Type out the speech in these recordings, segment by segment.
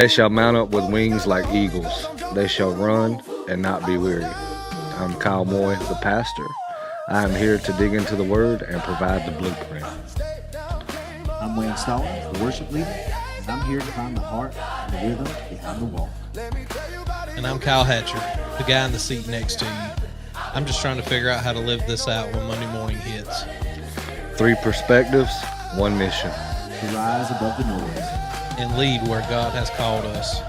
They shall mount up with wings like eagles. They shall run and not be weary. I'm Kyle Moy, the pastor. I am here to dig into the Word and provide the blueprint. I'm Wayne Stallings, the worship leader, and I'm here to find the heart and the rhythm behind the walk. And I'm Kyle Hatcher, the guy in the seat next to you. I'm just trying to figure out how to live this out when Monday morning hits. 3 perspectives, 1 mission. To rise above the noise And lead where God has called us.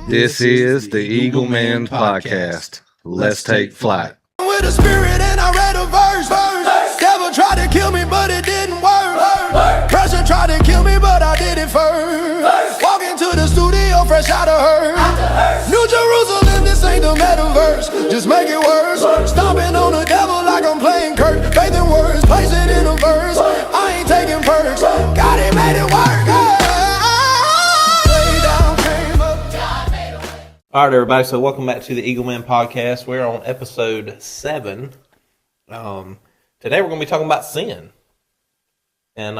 This is the Eagle Man Podcast. Let's take flight. With a spirit and I read a verse. Devil tried to kill me, but it didn't work. Pressure tried to kill me, but I did it first. Walk into the studio fresh out of her. New Jerusalem, this ain't the metaverse. Just make it worse. Stomping on the devil like I'm playing Kurt. Faith in words, place it in a verse. I ain't taking perks. God, he made it work. All right, everybody, so welcome back to the Eagle Man Podcast. We're on episode 7. Today we're going to be talking about sin. And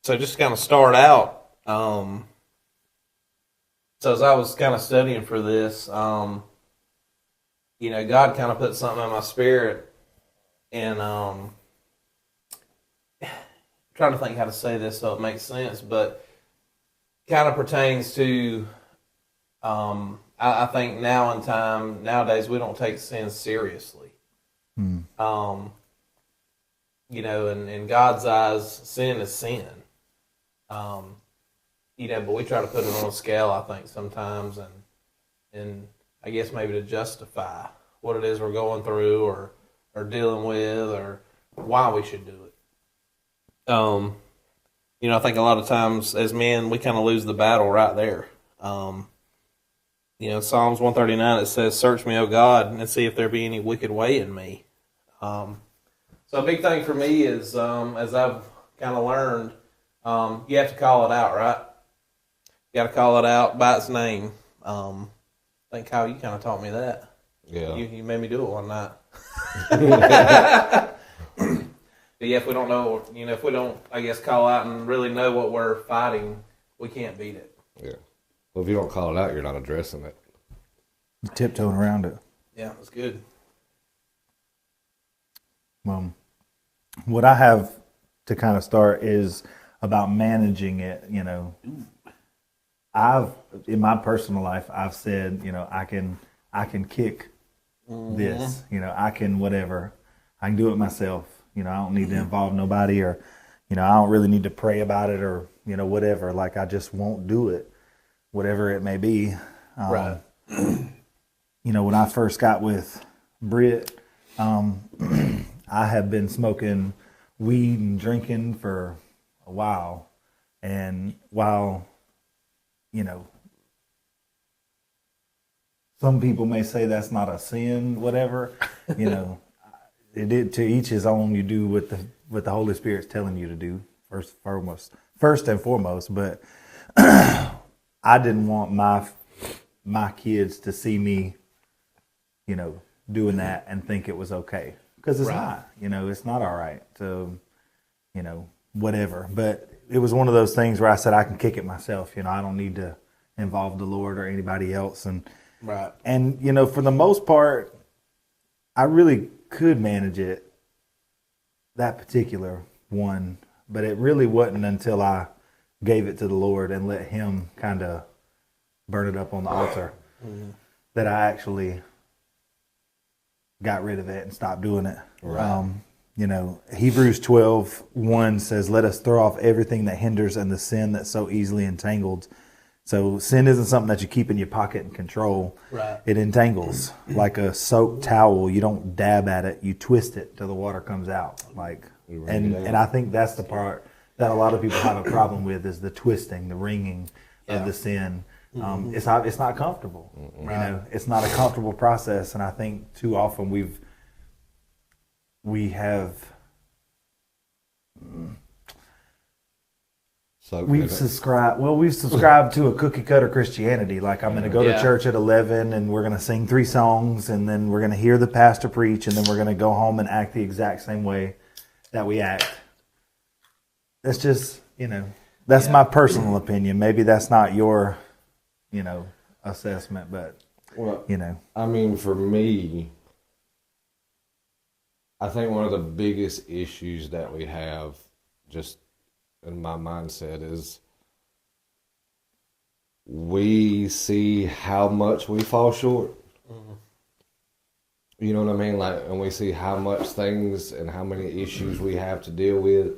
so just to kind of start out, so as I was kind of studying for this, God kind of put something in my spirit, and trying to think how to say this so it makes sense, but kind of pertains to I think nowadays we don't take sin seriously. In God's eyes, sin is sin. But we try to put it on a scale, I think, sometimes, and I guess maybe to justify what it is we're going through or dealing with or why we should do it. I think a lot of times as men, we kind of lose the battle right there. Psalms 139, it says, "Search me, O God, and see if there be any wicked way in me." So a big thing for me is, as I've kind of learned, you have to call it out, right? You got to call it out by its name. I think, Kyle, you kind of taught me that. Yeah. You made me do it one night. But yeah, if we don't know, if we don't, I guess, call out and really know what we're fighting, we can't beat it. Yeah. Well, if you don't call it out, you're not addressing it. tiptoeing around it. Yeah, that's good. What I have to kind of start is about managing it. I've in my personal life, I've said, I can kick this. I can whatever. I can do it myself. I don't need to involve nobody, or I don't really need to pray about it, or whatever. Like, I just won't do it, whatever it may be. Right. When I first got with Britt, I had been smoking weed and drinking for a while. And while, some people may say that's not a sin, whatever, it did, to each his own. You do what the Holy Spirit's telling you to do, first and foremost. But I didn't want my kids to see me, doing that and think it was okay. Because it's not, it's not all right to, whatever. But it was one of those things where I said I can kick it myself. I don't need to involve the Lord or anybody else. And Right. And for the most part, I really could manage it, that particular one. But it really wasn't until I gave it to the Lord and let Him kind of burn it up on the altar that I actually got rid of it and stopped doing it. Right. Hebrews 12:1 says, "Let us throw off everything that hinders and the sin that so easily entangled." So sin isn't something that you keep in your pocket and control. Right. It entangles like a soaked towel. You don't dab at it; you twist it till the water comes out. And I think that's the part that a lot of people have a problem with, is the twisting, the wringing of the sin. It's not comfortable. Right. It's not a comfortable process, and I think too often we have subscribed to a cookie cutter Christianity. Like, I'm going to go to church at 11, and we're going to sing 3 songs, and then we're going to hear the pastor preach, and then we're going to go home and act the exact same way that we act. That's just That's Yeah. my personal opinion. Maybe that's not your, assessment, but Well, you know, I mean, for me, I think one of the biggest issues that we have, just in my mindset, is we see how much we fall short. You know what I mean? Like, and we see how much things and how many issues we have to deal with,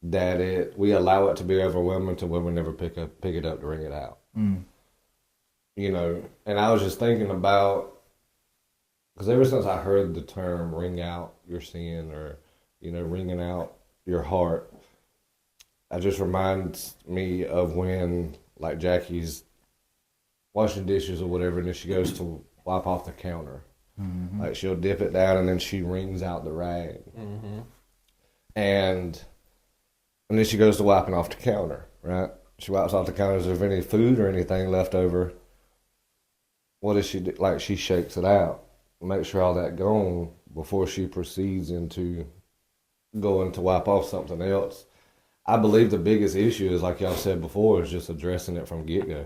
that we allow it to be overwhelming to where we never pick it up to wring it out. You know, and I was just thinking about, because ever since I heard the term "wring out your sin," or wringing out your heart, it just reminds me of when, like, Jackie's washing dishes or whatever, and then she goes to wipe off the counter. Like, she'll dip it down and then she wrings out the rag. And then she goes to wiping off the counter, right? She wipes off the counter. Is there any food or anything left over? What does she do? Like, she shakes it out, make sure all that gone before she proceeds into going to wipe off something else. I believe the biggest issue is, like y'all said before, is just addressing it from get-go.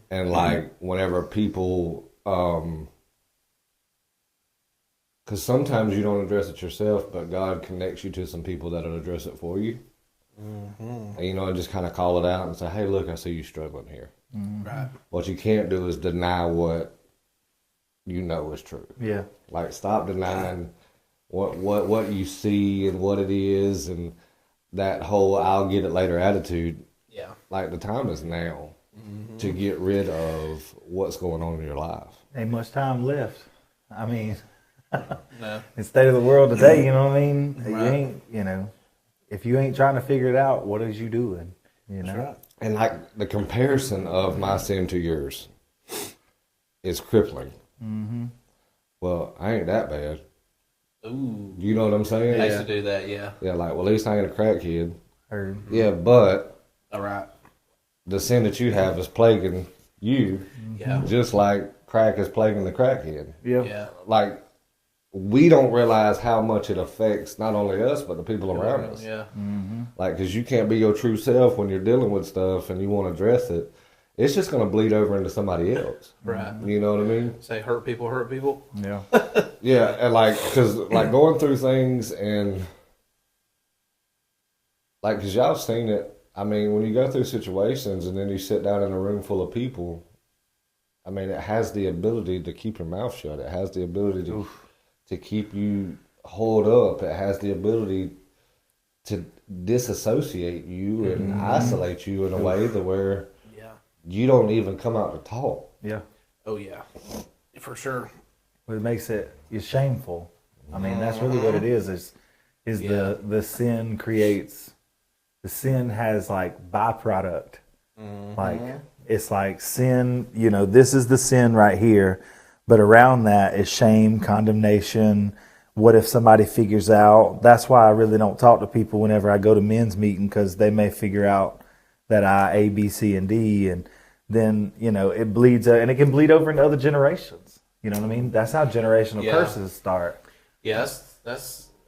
And, like, whenever people... because sometimes you don't address it yourself, but God connects you to some people that'll address it for you. And, just kind of call it out and say, hey, look, I see you struggling here. Right. What you can't do is deny what you know is true. yeah, Like, stop denying what you see and what it is, and that whole I'll get it later attitude. Yeah. Like, the time is now to get rid of what's going on in your life. ain't much time left. I mean, No. the state of the world today, you know what I mean? You Right. ain't, if you ain't trying to figure it out, what is you doing? That's right. And, like, the comparison of my sin to yours is crippling. Well, I ain't that bad. Ooh. You know what I'm saying? I used to do that, yeah. Yeah, like, well, at least I ain't a crackhead. Or, Yeah, but All right. the sin that you have is plaguing you, Yeah. just like crack is plaguing the crackhead. yeah. Yeah. Like, we don't realize how much it affects not only us, but the people around us. Yeah. Like, because you can't be your true self when you're dealing with stuff and you want to address it. It's just going to bleed over into somebody else. Right. You know what I mean? Say hurt people hurt people. Yeah. Yeah, and, like, because, like, going through things and, like, because y'all have seen it. I mean, when you go through situations and then you sit down in a room full of people, I mean, it has the ability to keep your mouth shut. It has the ability to keep you holed up. It has the ability to disassociate you and isolate you in a way that where Yeah. you don't even come out to talk. Yeah. Oh, yeah. For sure. What makes it's shameful. I mean, that's really what it is Yeah. the sin creates, the sin has like byproduct. Like, it's like sin, this is the sin right here, but around that is shame, condemnation. What if somebody figures out? That's why I really don't talk to people whenever I go to men's meeting, because they may figure out that I A, B, C, and D, and then, it bleeds, and it can bleed over into other generations. You know what I mean? That's how generational Yeah. curses start. Yeah,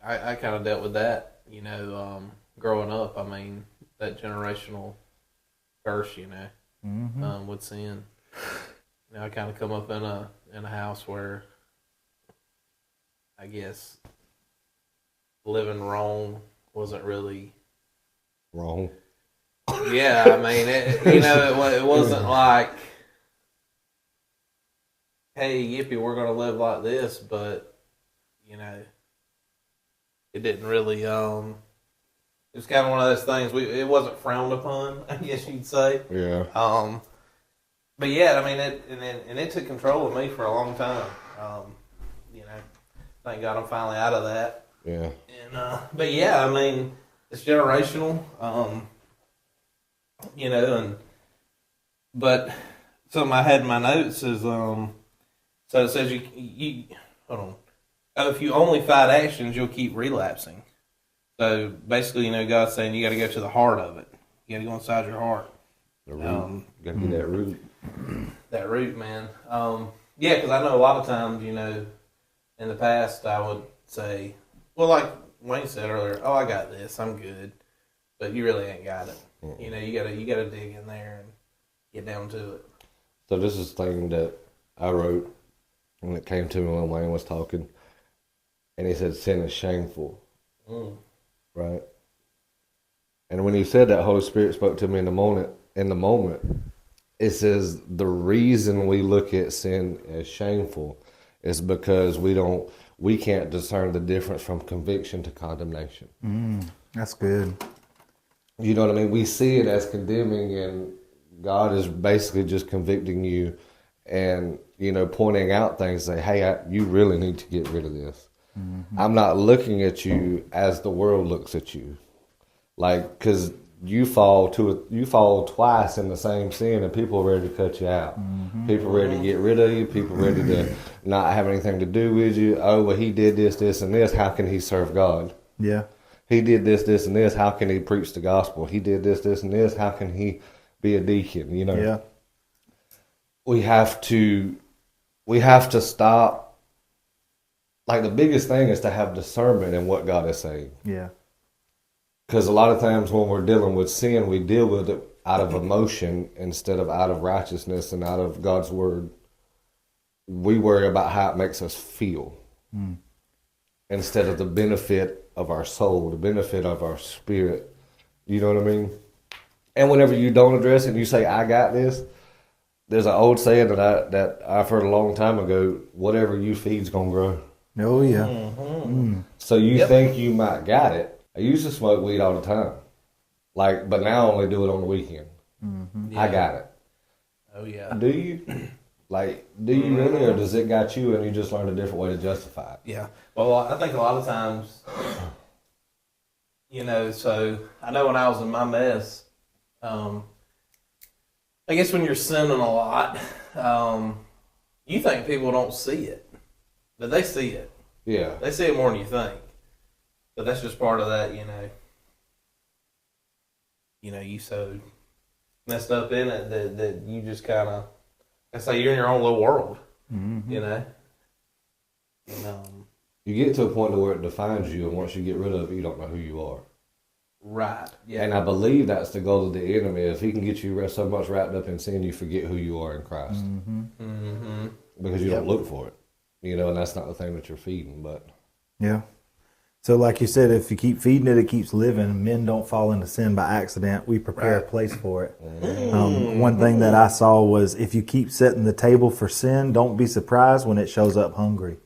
I kind of dealt with that, growing up. I mean, that generational curse, with sin. I kind of come up in a house where, I guess, living wrong wasn't really. Wrong. Yeah, I mean, it wasn't like, hey, yippee, we're gonna live like this, but it didn't really. It was kind of one of those things. It wasn't frowned upon, I guess you'd say. Yeah. But yeah, I mean, it took control of me for a long time. Thank God I'm finally out of that. Yeah. And but yeah, I mean, it's generational. But something I had in my notes is so it says you hold on. Oh, if you only fight actions, you'll keep relapsing. So basically, God's saying you got to go to the heart of it. You got to go inside your heart. The root. Got to get that root. That root, man. Yeah, because I know a lot of times, in the past, I would say, well, like Wayne said earlier, oh, I got this, I'm good. But you really ain't got it. You know, you gotta dig in there and get down to it. So this is the thing that I wrote when it came to me when Wayne was talking, and he said sin is shameful, right? And when he said that, Holy Spirit spoke to me in the moment. It says the reason we look at sin as shameful is because we can't discern the difference from conviction to condemnation. That's good. You know what I mean? We see it as condemning, and God is basically just convicting you and, you know, pointing out things, say, hey, you really need to get rid of this. I'm not looking at you as the world looks at you. Like, because you fall twice in the same sin, and people are ready to cut you out. People are ready to get rid of you. People are ready to not have anything to do with you. Oh, well, he did this, this, and this. How can he serve God? Yeah. He did this, this, and this. How can he preach the gospel? He did this, this, and this. How can he be a deacon? You know. Yeah. We have to stop. Like, the biggest thing is to have discernment in what God is saying. Yeah. Because a lot of times when we're dealing with sin, we deal with it out of emotion instead of out of righteousness and out of God's word. We worry about how it makes us feel instead of the benefit of our soul, the benefit of our spirit. You know what I mean? And whenever you don't address it and you say, I got this, there's an old saying that I've heard a long time ago, whatever you feed's going to grow. Oh, yeah. So you think you might got it. I used to smoke weed all the time. But now I only do it on the weekend. I got it. Oh, yeah. Do you? Do you really, or does it got you and you just learned a different way to justify it? Yeah. Well, I think a lot of times, you know, so I know when I was in my mess, I guess when you're sinning a lot, you think people don't see it, but they see it. Yeah. They see it more than you think. But that's just part of that, you know. You so messed up in it that you just kind of, I say you're in your own little world, you know. And, you get to a point where it defines you, and once you get rid of it, you don't know who you are. right. Yeah. And I believe that's the goal of the enemy. If he can get you so much wrapped up in sin, you forget who you are in Christ. Because you don't look for it. You know, and that's not the thing that you're feeding. But Yeah. So like you said, if you keep feeding it, it keeps living. Men don't fall into sin by accident. We prepare a place for it. One thing that I saw was if you keep setting the table for sin, don't be surprised when it shows up hungry.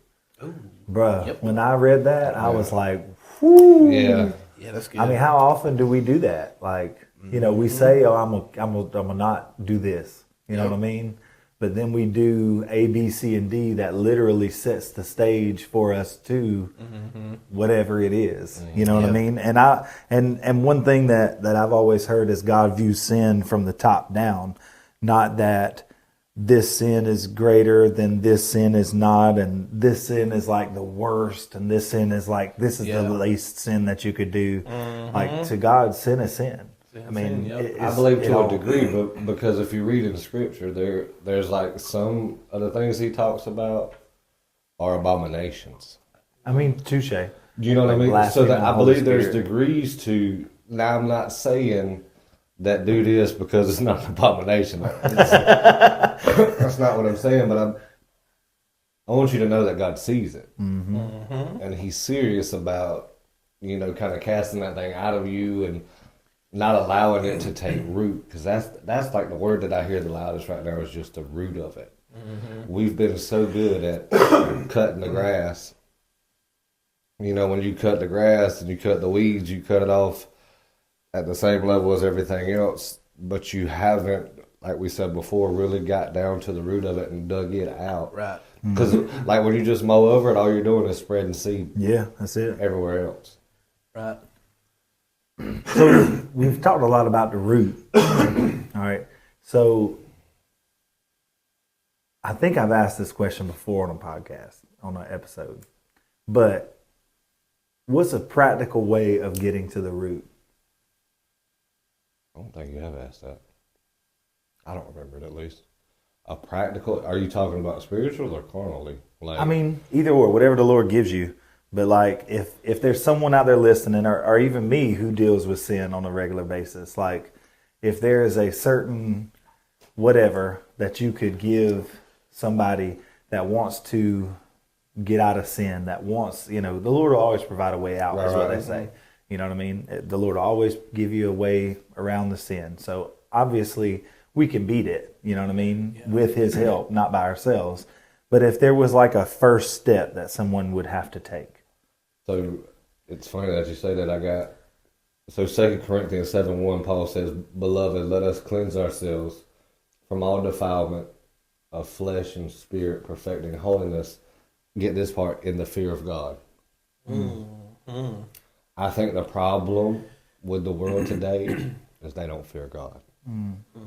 Bruh, when I read that, I was like, whoo. yeah. Yeah, that's good. I mean, how often do we do that? Like, you know, we say, oh, I'm gonna not do this. You know what I mean? But then we do A, B, C, and D that literally sets the stage for us to whatever it is. You know what I mean? And one thing that I've always heard is God views sin from the top down, not that this sin is greater than this sin is not, and this sin is like the worst, and this sin is like this is the least sin that you could do. Like, to God, sin is sin. I mean, I believe to a degree, but because if you read in the scripture, there's like some of the things he talks about are abominations. I mean, touche. You know what I mean? So that I believe there's Spirit. degrees to. Now, I'm not saying that do this because it's not an abomination. That's not what I'm saying. But I want you to know that God sees it, and He's serious about, you know, kind of casting that thing out of you and not allowing it to take root, because that's like the word that I hear the loudest right now is just the root of it. We've been so good at cutting the grass. You know, when you cut the grass and you cut the weeds, you cut it off at the same level as everything else, but you haven't, like we said before, really got down to the root of it and dug it out. Right. Because like when you just mow over it, all you're doing is spreading seed. Yeah, that's it. Everywhere else. Right. So we've talked a lot about the root. All right. So I think I've asked this question before on a podcast, on an episode. But what's a practical way of getting to the root? I don't think you have asked that. I don't remember it, at least. A practical, are you talking about spiritual or carnally? Like, I mean, either or, whatever the Lord gives you. But like, if there's someone out there listening, or even me who deals with sin on a regular basis, like, if there is a certain whatever that you could give somebody that wants to get out of sin, that wants, the Lord will always provide a way out, is what they say. You know what I mean? The Lord will always give you a way around the sin. So obviously we can beat it, you know what I mean, with his help, not by ourselves. But if there was like a first step that someone would have to take. So it's funny that you say that. So 2 Corinthians 7:1, Paul says, "Beloved, let us cleanse ourselves from all defilement of flesh and spirit, perfecting holiness," get this part, "in the fear of God." I think the problem with the world today is they don't fear God.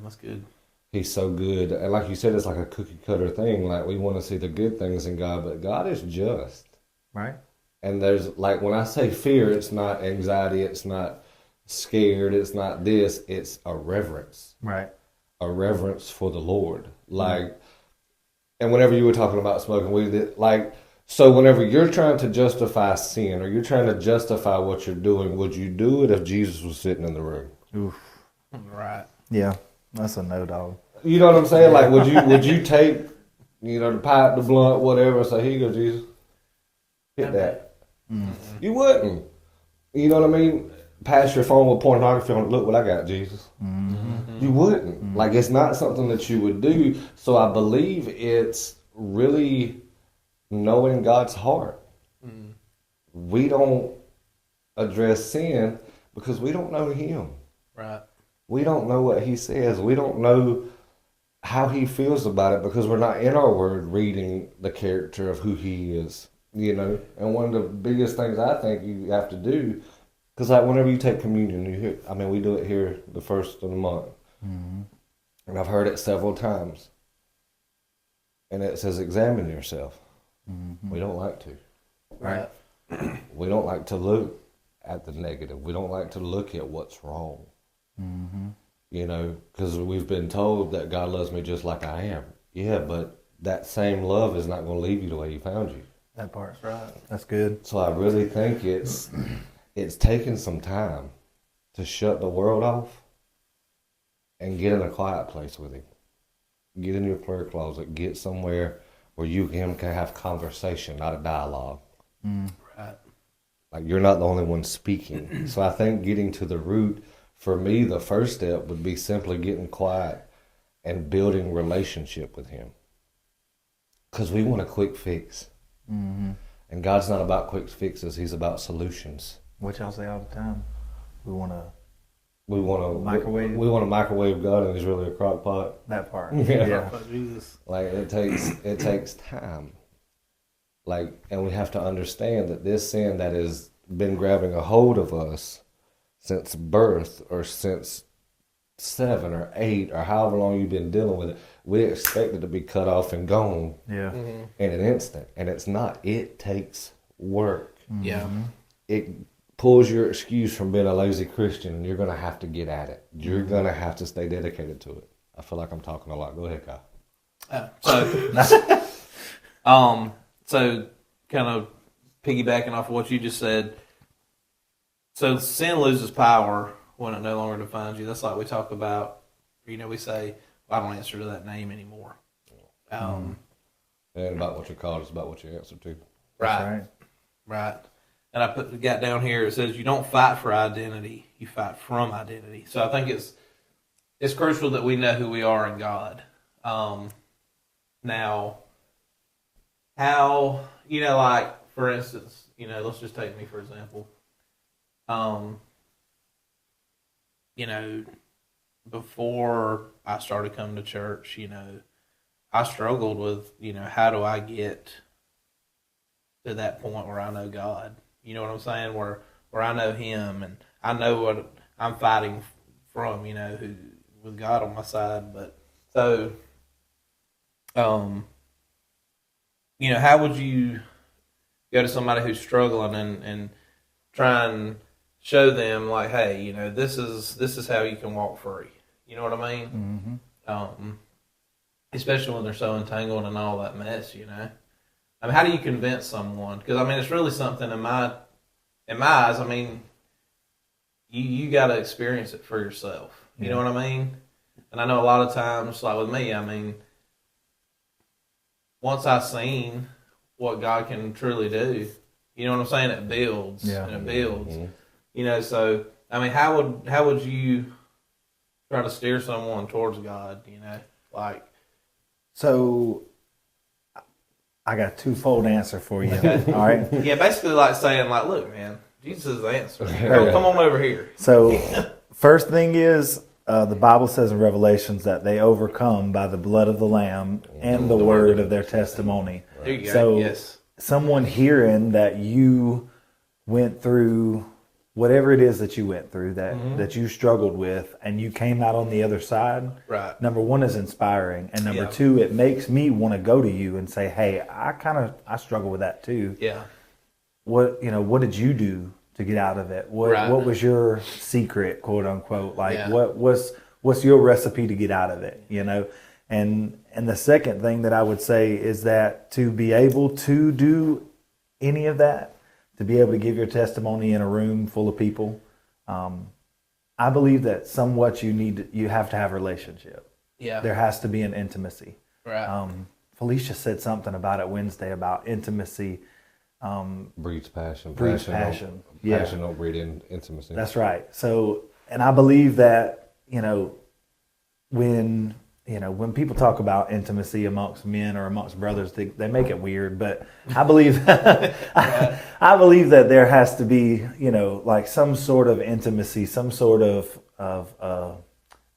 That's good. He's so good. And like you said, it's like a cookie cutter thing. Like, we want to see the good things in God, but God is just. Right. And there's, like, when I say fear, it's not anxiety, it's not scared, it's not this, it's a reverence. Right. A reverence for the Lord. Like, and whenever you were talking about smoking weed, like, so whenever you're trying to justify sin or you're trying to justify what you're doing, would you do it if Jesus was sitting in the room? Oof. Right. Yeah, that's a no, dog. You know what I'm saying? Like, would you take, the pipe, the blunt, whatever, and say, "Here you go, Jesus, hit that"? You wouldn't. You know what I mean? Pass your phone with pornography on it. "Look what I got, Jesus." You wouldn't. Like, it's not something that you would do. So I believe it's really knowing God's heart. We don't address sin because we don't know Him. Right. We don't know what He says. We don't know how He feels about it because we're not in our Word reading the character of who He is. And one of the biggest things I think you have to do, because like whenever you take communion, we do it here the first of the month. And I've heard it several times. And it says, examine yourself. We don't like to. Right. We don't like to look at the negative. We don't like to look at what's wrong. Because we've been told that God loves me just like I am. Yeah, but that same love is not going to leave you the way He found you. That part. Right. That's good. So I really think it's taken some time to shut the world off and get in a quiet place with Him. Get in your prayer closet. Get somewhere where you and Him can have conversation, not a dialogue. Right. Like, you're not the only one speaking. So I think getting to the root, for me, the first step would be simply getting quiet and building relationship with Him. Because we want a quick fix. And God's not about quick fixes. He's about solutions. What y'all say all the time. We want to microwave. We want to microwave God, and He's really a crock pot. that part. Yeah. Jesus. Like, it takes time. Like, and we have to understand that this sin that has been grabbing a hold of us since birth, or since 7 or 8 or however long you've been dealing with it, we expect it to be cut off and gone in an instant. And it's not. It takes work. Yeah. It pulls your excuse from being a lazy Christian, and you're going to have to get at it. You're going to have to stay dedicated to it. I feel like I'm talking a lot. Go ahead, Kyle. So kind of piggybacking off of what you just said. So sin loses power when it no longer defines you. That's like we talk about, we say, well, I don't answer to that name anymore. It ain't about what you're called, it's about what you answer to. Right. And I got down here, it says you don't fight for identity, you fight from identity. So I think it's crucial that we know who we are in God. Now, how, like, for instance, let's just take me for example. Before I started coming to church, I struggled with, how do I get to that point where I know God? You know what I'm saying? Where I know Him and I know what I'm fighting from, with God on my side. But so, how would you go to somebody who's struggling and try and show them, like, hey, this is how you can walk free. You know what I mean? Especially when they're so entangled in all that mess. How do you convince someone? Because it's really something in my eyes. You got to experience it for yourself. You know what I mean? And I know a lot of times, like with me, I mean, once I seen what God can truly do, you know what I'm saying? It builds, and it builds. Mm-hmm. You know, so I mean, how would you try to steer someone towards God? You know, like. So I got a twofold answer for you. All right. Yeah, basically like saying, like, look, man, Jesus is the answer. Come on over here. So first thing is, the Bible says in Revelations that they overcome by the blood of the Lamb and the word of their testimony. There you go. So Yes. someone hearing that you went through whatever it is that you went through, that you struggled with, and you came out on the other side, Right. number one is inspiring, and number Yeah. two, it makes me want to go to you and say, hey, I struggle with that too. Yeah. What did you do to get out of it? Right. What was your secret, quote unquote? Like Yeah. what's your recipe to get out of it? And the second thing that I would say is that to be able to do any of that, to be able to give your testimony in a room full of people, I believe that somewhat you have to have a relationship. Yeah. There has to be an intimacy. Right. Felicia said something about it Wednesday about intimacy. Breeds passion. Breeds passion. Yeah. Passion don't breed intimacy. That's right. So, and I believe that, when people talk about intimacy amongst men or amongst brothers, they make it weird, but I believe, I believe that there has to be, like some sort of intimacy, some sort of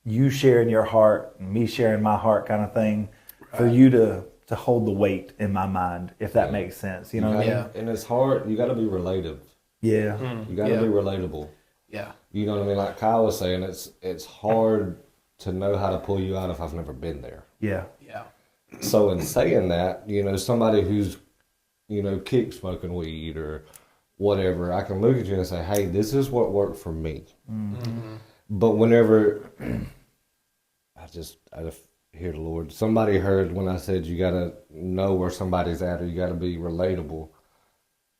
you sharing your heart and me sharing my heart kind of thing for you to hold the weight in my mind, if that makes sense. You know what I mean? And it's hard. You got to be relative. Yeah. You got to be relatable. Yeah. You know what I mean? Like Kyle was saying, it's hard to know how to pull you out if I've never been there. Yeah. Yeah. So in saying that, somebody who's, kick smoking weed or whatever, I can look at you and say, hey, this is what worked for me. Mm-hmm. But whenever I just hear the Lord, somebody heard when I said you got to know where somebody's at or you got to be relatable.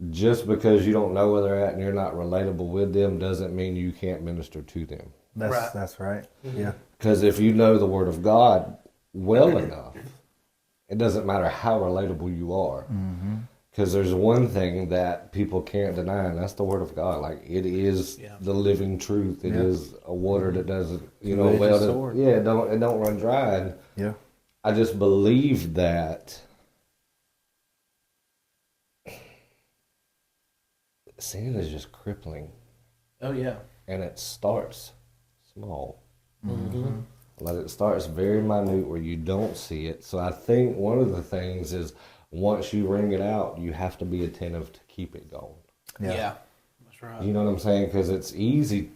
Just because you don't know where they're at and you're not relatable with them doesn't mean you can't minister to them. That's right. Yeah. Because if you know the Word of God well enough, it doesn't matter how relatable you are. Because there's one thing that people can't deny, and that's the Word of God. Like, it is the living truth. It is a water that doesn't, it don't run dry. And Yeah. I just believe that sin is just crippling, Oh yeah. and it starts small. Like it starts very minute where you don't see it. So I think one of the things is once you wring it out, you have to be attentive to keep it going. Yeah. That's right. You know what I'm saying? Because it's easy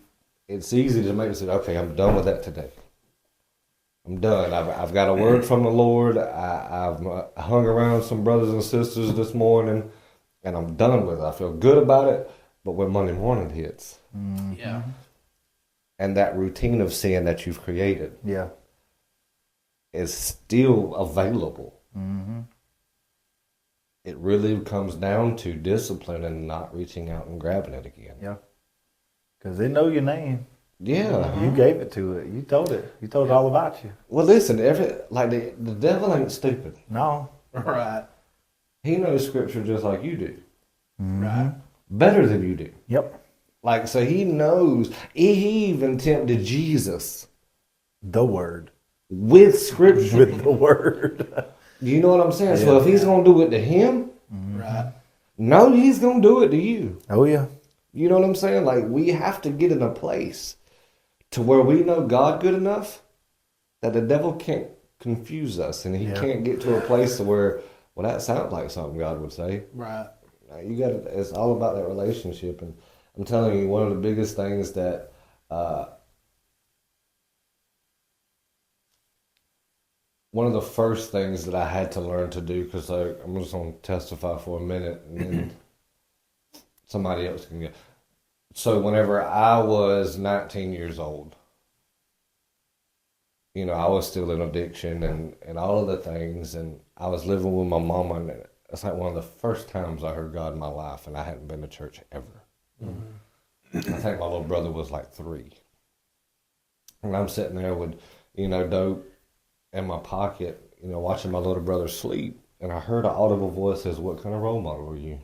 to make it say, okay, I'm done with that today. I'm done. I've got a word from the Lord. I've hung around some brothers and sisters this morning, and I'm done with it. I feel good about it. But when Monday morning hits, Yeah. and that routine of sin that you've created Yeah. is still available, it really comes down to discipline and not reaching out and grabbing it again. Yeah. Because they know your name. Yeah. You gave it to it. You told it. You told it all about you. Well, listen, the devil ain't stupid. No. Right. He knows scripture just like you do. Right. Better than you do. Yep. Like, so he knows. He even tempted Jesus The word. with scripture. With the word. You know what I'm saying? So if he's going to do it to him, Right. no, he's going to do it to you. Oh, yeah. You know what I'm saying? Like, we have to get in a place to where we know God good enough that the devil can't confuse us, and he can't get to a place to where, well, that sounds like something God would say. Right. You got to, it's all about that relationship. And I'm telling you, one of the biggest things that one of the first things that I had to learn to do, because I'm just going to testify for a minute and then somebody else can get. So whenever I was 19 years old, I was still in addiction and all of the things, and I was living with my mama, and it's like one of the first times I heard God in my life, and I hadn't been to church ever. I think my little brother was like 3. And I'm sitting there with, dope in my pocket, watching my little brother sleep. And I heard an audible voice says, "What kind of role model are you?"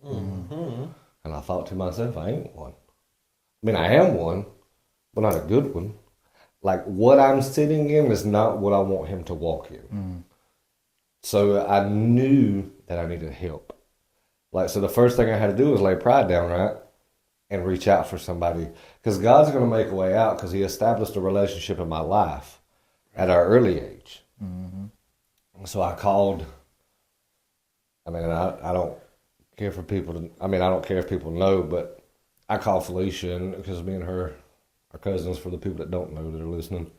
Mm-hmm. And I thought to myself, I ain't one. I mean, I am one, but not a good one. Like, what I'm sitting in is not what I want him to walk in. Mm. So I knew that I needed help. Like, so the first thing I had to do was lay pride down, right? And reach out for somebody. Because God's going to make a way out because he established a relationship in my life at our early age. Mm-hmm. So I called. I mean, I don't care for people to, I don't care if people know, but I called Felicia because me and her are cousins for the people that don't know that are listening.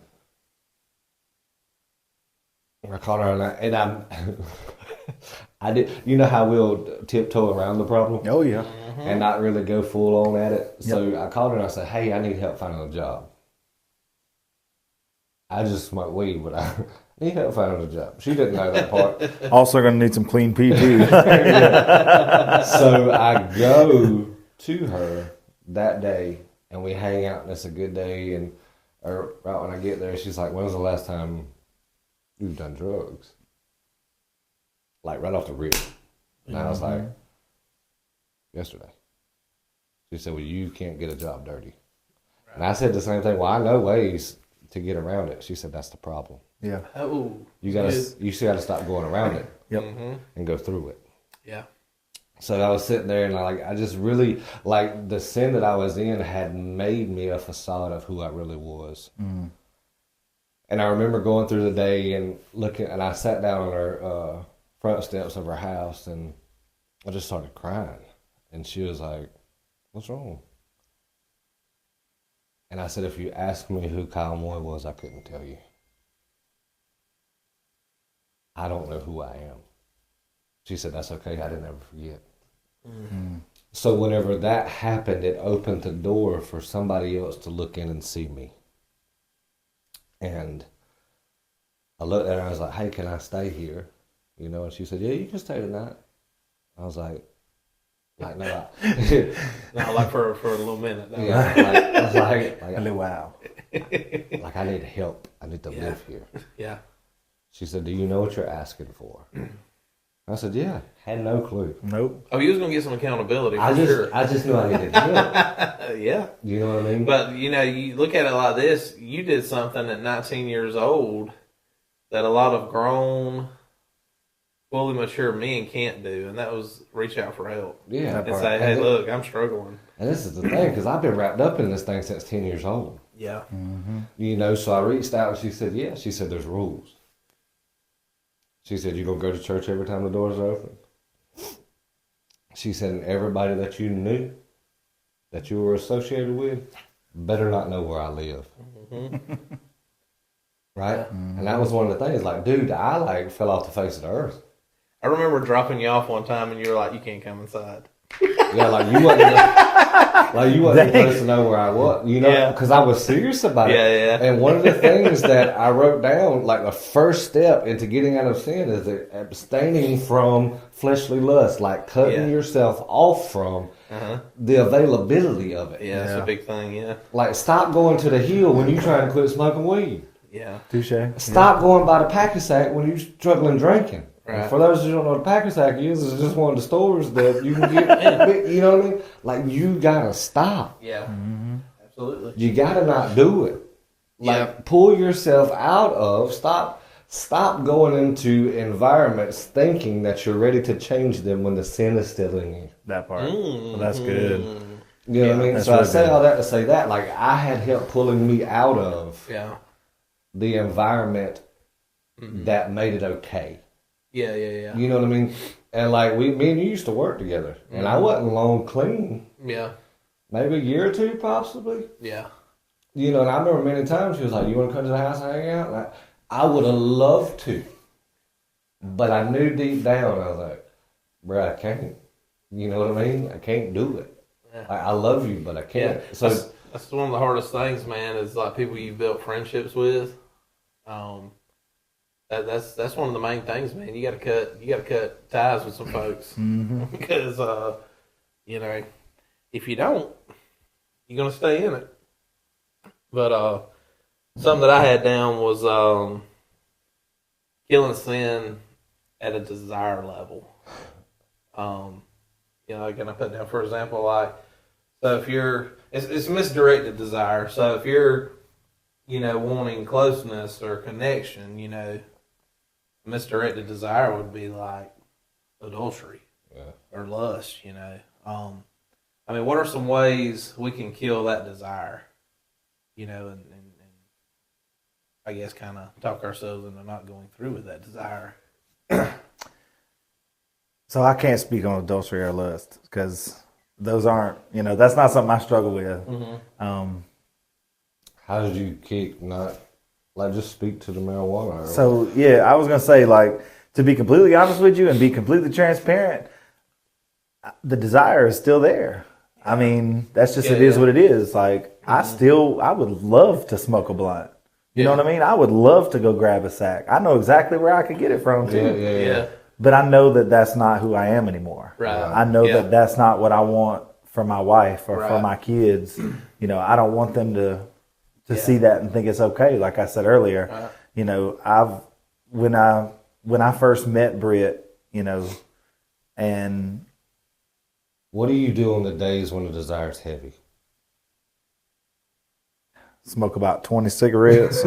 I called her and I did, you know how we'll tiptoe around the problem? Oh, yeah. Mm-hmm. And not really go full on at it. Yep. So I called her and I said, "Hey, I need help finding a job. I just smoke weed, but I need help finding a job." She didn't know that part. Also going to need some clean PP. So I go to her that day and we hang out and it's a good day. And right when I get there, she's like, "When was the last time you've done drugs?" Like right off the rip. And I was like, "Yesterday." She said, "Well, you can't get a job dirty." Right. And I said the same thing. "Well, I know ways to get around it." She said, "That's the problem. Yeah. Oh, you still gotta stop going around it. Yep. And go through it." Yeah. So I was sitting there and I just really, like, the sin that I was in had made me a facade of who I really was. Mm. And I remember going through the day and looking, and I sat down on her front steps of her house and I just started crying. And she was like, "What's wrong?" And I said, "If you asked me who Kyle Moy was, I couldn't tell you. I don't know who I am." She said, "That's okay. I didn't ever forget." Mm-hmm. So whenever that happened, it opened the door for somebody else to look in and see me. And I looked at her and I was like, "Hey, can I stay here?" And she said, "Yeah, you can stay tonight." I was like no. Not like for a little minute. No. Yeah, I was like a little while. Like, I need help. I need to live here. Yeah. She said, "Do you know what you're asking for?" I said, "Yeah." Had no clue. Nope. Oh, you was gonna get some accountability. I just knew I needed help. Yeah. You know what I mean? But you look at it like this. You did something at 19 years old that a lot of grown, fully mature men can't do, and that was reach out for help. Yeah. And say, "Hey, look, I'm struggling." And this is the thing, because I've been wrapped up in this thing since 10 years old. Yeah. Mm-hmm. So I reached out and she said, "Yeah." She said, "There's rules." She said, "You gonna go to church every time the doors are open?" She said, "And everybody that you knew, that you were associated with, better not know where I live." Mm-hmm. Right? Mm-hmm. And that was one of the things, like, dude, I fell off the face of the earth. I remember dropping you off one time and you were like, "You can't come inside." Yeah, like you wasn't supposed to know where I was, because I was serious about it. Yeah. And one of the things that I wrote down, like the first step into getting out of sin, is abstaining from fleshly lust, like cutting yourself off from the availability of it. Yeah, that's a big thing. Yeah, like stop going to the hill when you trying to quit smoking weed. Yeah, touche. Stop going by the pack-a-sack when you're struggling drinking. Right. For those who don't know what a pack-a-sack is, it's just one of the stores that you can get, you know what I mean? Like, you gotta stop. Yeah, absolutely. You gotta not do it. Like, pull yourself out of, stop going into environments thinking that you're ready to change them when the sin is still in you. That part. Well, that's good. You know what I mean? So really I say all that to say that, like, I had help pulling me out of the environment that made it okay. Yeah. You know what I mean? And like me and you used to work together, and I wasn't long clean. Yeah. Maybe a year or two, possibly. Yeah. And I remember many times she was like, "You want to come to the house and hang out?" Like, I would have loved to, but I knew deep down I was like, "Bro, I can't." You know what I mean? I can't do it. Yeah. I love you, but I can't. Yeah. So that's one of the hardest things, man. Is like people you've built friendships with. That's one of the main things, man. You got to cut ties with some folks because if you don't, you're gonna stay in it. But something that I had down was killing sin at a desire level. Like, and I put down, for example, like, so if you're, it's misdirected desire. So if you're, wanting closeness or connection, misdirected desire would be like adultery or lust, what are some ways we can kill that desire, and I guess kind of talk ourselves into not going through with that desire. So I can't speak on adultery or lust because those aren't, that's not something I struggle with. Mm-hmm. How did you kick not, like, just speak to the marijuana? So, yeah, I was going to say, like, to be completely honest with you and be completely transparent, the desire is still there. I mean, that's just, it is what it is. Like, mm-hmm. I would love to smoke a blunt. You know what I mean? I would love to go grab a sack. I know exactly where I could get it from, too. Yeah. But I know that that's not who I am anymore. Right. I know that that's not what I want for my wife or for my kids. I don't want them to see that and think it's okay. Like I said earlier, when I first met Britt, and what do you do on the days when the desire is heavy? Smoke about 20 cigarettes.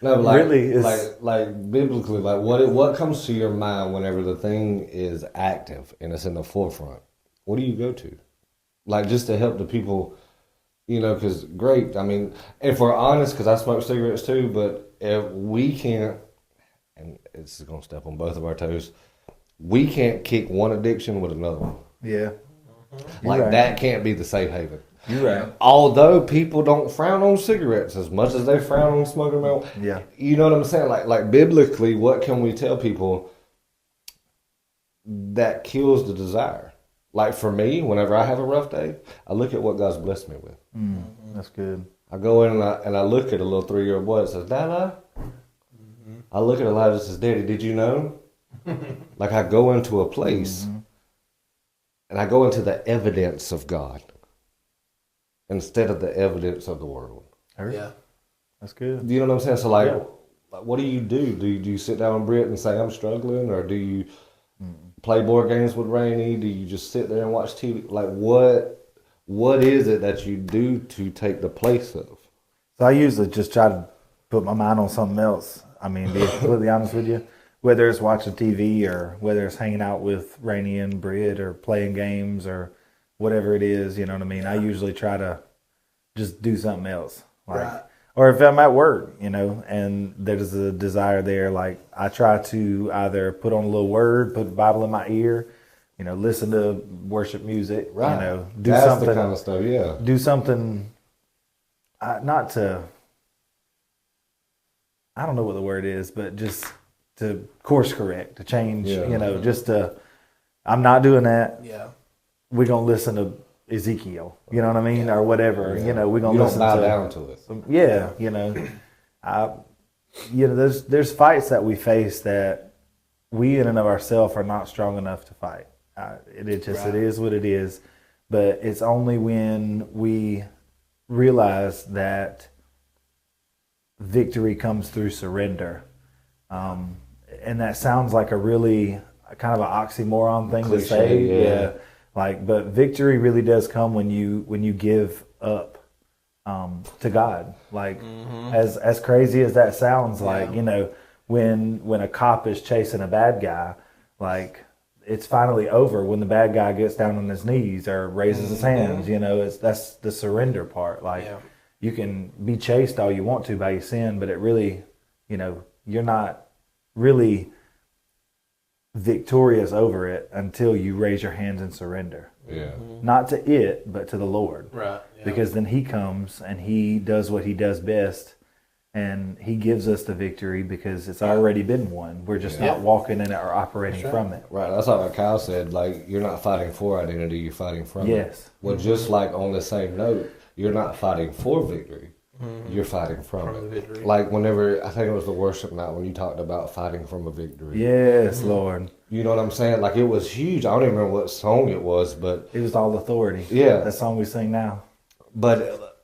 No, like, really is like biblically, like what comes to your mind whenever the thing is active and it's in the forefront? What do you go to? Like, just to help the people, because great. I mean, if we're honest, because I smoke cigarettes too, but if we can't, and it's going to step on both of our toes, we can't kick one addiction with another one. Yeah. Like, that can't be the safe haven. You're right. Although people don't frown on cigarettes as much as they frown on smoking marijuana. Yeah. You know what I'm saying? Like biblically, what can we tell people that kills the desire? Like, for me, whenever I have a rough day, I look at what God's blessed me with. That's good. I go in and I look at a little 3-year-old boy that says, Dada. I look at Elijah and says, Daddy, did you know? Like, I go into a place and I go into the evidence of God instead of the evidence of the world. Yeah. That's good. You know what I'm saying? So, like, what do you do? Do you sit down with Britt and say, I'm struggling? Or do you play board games with Rainey? Do you just sit there and watch TV? Like, what is it that you do to take the place of? So I usually just try to put my mind on something else. I mean, to be completely honest with you, whether it's watching TV or whether it's hanging out with Rainey and Britt or playing games or whatever it is, you know what I mean? I usually try to just do something else. Like, or if I'm at work, and there's a desire there, like, I try to either put on a little word, put the Bible in my ear, listen to worship music, do That's something. the kind of stuff, yeah. Do something, not to, I don't know what the word is, but just to course correct, to change, just to, I'm not doing that. Yeah. We're going to listen to Ezekiel, you know what I mean? Or whatever, we're going to listen bow down to it. There's fights that we face that we in and of ourselves are not strong enough to fight. It is what it is. But it's only when we realize that victory comes through surrender. And that sounds like a really kind of an oxymoron thing to say. Yeah. But victory really does come when you give up to God. Like, as crazy as that sounds, like, when a cop is chasing a bad guy, like, it's finally over when the bad guy gets down on his knees or raises his hands. That's the surrender part. Like, you can be chased all you want to by your sin, but it really, you're not really victorious over it until you raise your hands and surrender. Yeah. Not to it, but to the Lord. Right. Yeah. Because then He comes and He does what He does best, and He gives us the victory because it's already been won. We're just not walking in it or operating from it. Right. That's like what Kyle said. Like, you're not fighting for identity, you're fighting from it. Yes. Well, just like on the same note, you're not fighting for victory. You're fighting from it. Victory. Like, whenever, I think it was the worship night when you talked about fighting from a victory. Yes, Lord. You know what I'm saying? Like, it was huge. I don't even remember what song it was, but It was All Authority. Yeah. That song we sing now. But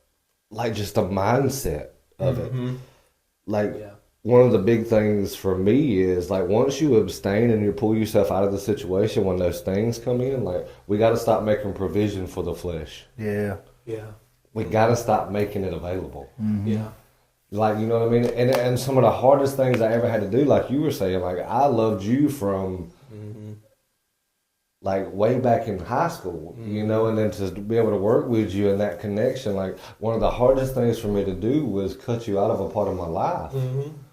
like just a mindset of it. Like Yeah. one of the big things for me is like once you abstain and you pull yourself out of the situation when those things come in, like we got to stop making provision for the flesh. Yeah. Yeah. We got to stop making it available. Yeah. Like, you know what I mean? And some of the hardest things I ever had to do, like you were saying, like I loved you from like way back in high school, you know, and then to be able to work with you and that connection, like one of the hardest things for me to do was cut you out of a part of my life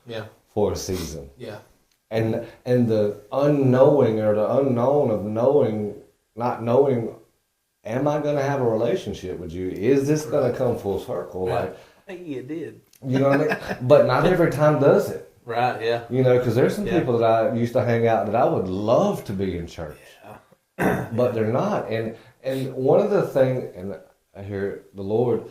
Yeah. for a season. Yeah. And the unknowing or the unknown of knowing, not knowing, am I going to have a relationship with you? Is this going to come full circle? Like, Hey, you did. you know what I mean? But not every time does it. Right. Yeah. You know, because there's some people that I used to hang out that I would love to be in church, but they're not. And one of the things, and I hear the Lord,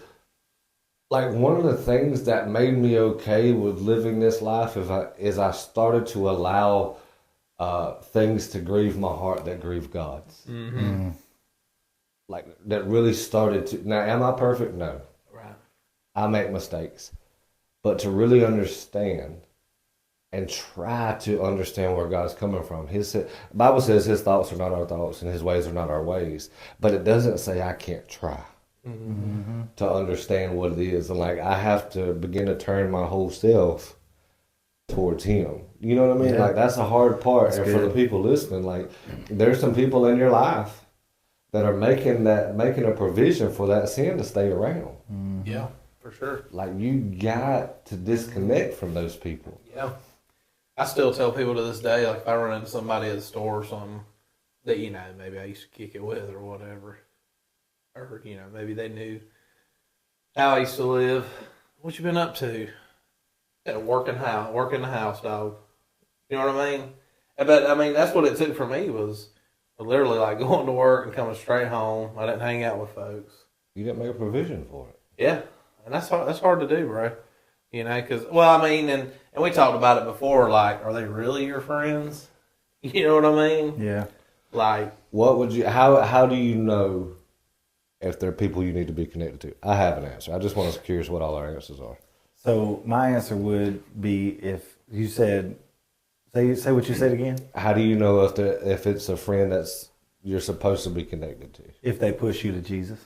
like one of the things that made me okay with living this life is I started to allow things to grieve my heart that grieve God's. Like that really started to. Now, am I perfect? No. Right. I make mistakes, but to really understand and try to understand where God's coming from. The Bible says His thoughts are not our thoughts and His ways are not our ways, but it doesn't say I can't try to understand what it is. And like I have to begin to turn my whole self towards Him. You know what I mean? Yeah. Like that's a hard part. That's and good. for the people listening, like there's some people in your life that are making a provision for that sin to stay around. Yeah. For sure. Like you got to disconnect from those people. Yeah. I still tell people to this day, like if I run into somebody at the store or something that, you know, maybe I used to kick it with or whatever, or, you know, maybe they knew how I used to live. What you been up to? Yeah, working the house, dog. You know what I mean? But, I mean, that's what it took for me was literally like going to work and coming straight home. I didn't hang out with folks. You didn't make a provision for it. Yeah, and that's hard to do, bro. You know, because, well, I mean, and we talked about it before, like, are they really your friends? You know what I mean? Yeah. Like, What would you? How do you know if they're people you need to be connected to? I have an answer. I just want to curious what all our answers are. So my answer would be if you said, say what you said again. How do you know if it's a friend that's you're supposed to be connected to? If they push you to Jesus,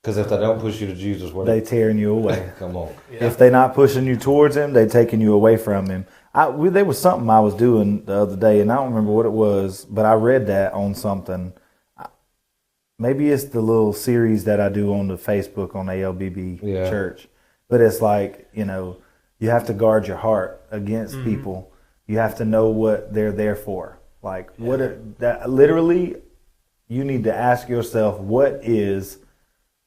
Because if they don't push you to Jesus, where they tearing you away. come on? yeah. If they not pushing you towards Him, they taking you away from Him. There was something I was doing the other day, and I don't remember what it was, but I read that on something. Maybe it's the little series that I do on the Facebook on ALBB Yeah. Church. But it's like, you know, you have to guard your heart against people. You have to know what they're there for. Like, literally, you need to ask yourself, what is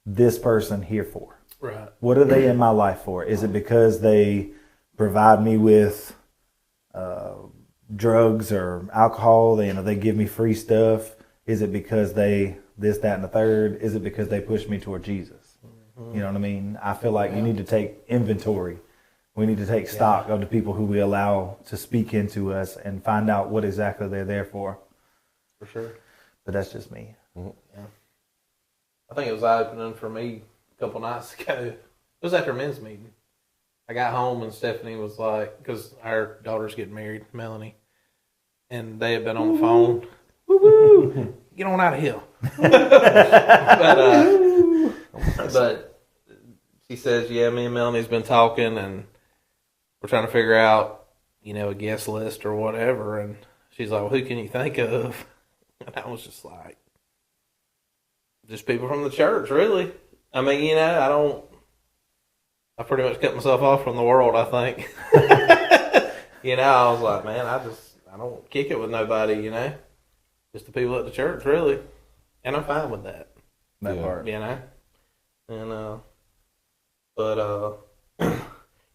this person here for? Right. What are they in my life for? Is it because they provide me with drugs or alcohol? They give me free stuff. Is it because they this, that, and the third? Is it because they push me toward Jesus? You know what I mean? I feel like you need to take inventory. We need to take stock of the people who we allow to speak into us and find out what exactly they're there for. For sure. But that's just me. Yeah. I think it was eye-opening for me a couple nights ago. It was after men's meeting. I got home and Stephanie was like, because our daughter's getting married, Melanie, and they had been on the phone. Woo-woo! Get on out of here. But she says, yeah, me and Melanie's been talking and we're trying to figure out, you know, a guest list or whatever. And she's like, well, who can you think of? And I was just like, just people from the church, really. I mean, you know, I pretty much cut myself off from the world, I think. You know, I was like, man, I don't kick it with nobody, you know. Just the people at the church, really. And I'm fine with that. That Yeah. part. You know? And, but,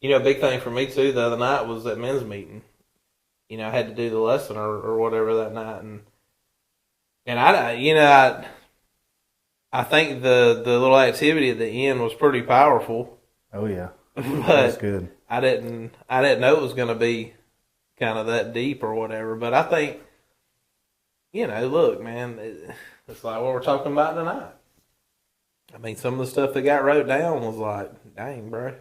you know, a big thing for me, too, the other night was that men's meeting. You know, I had to do the lesson or whatever that night. And I think the little activity at the end was pretty powerful. Oh, yeah. But That's good. I didn't know it was going to be kind of that deep or whatever. But I think, you know, look, man, it's like what we're talking about tonight. I mean, some of the stuff that got wrote down was like, dang, bro.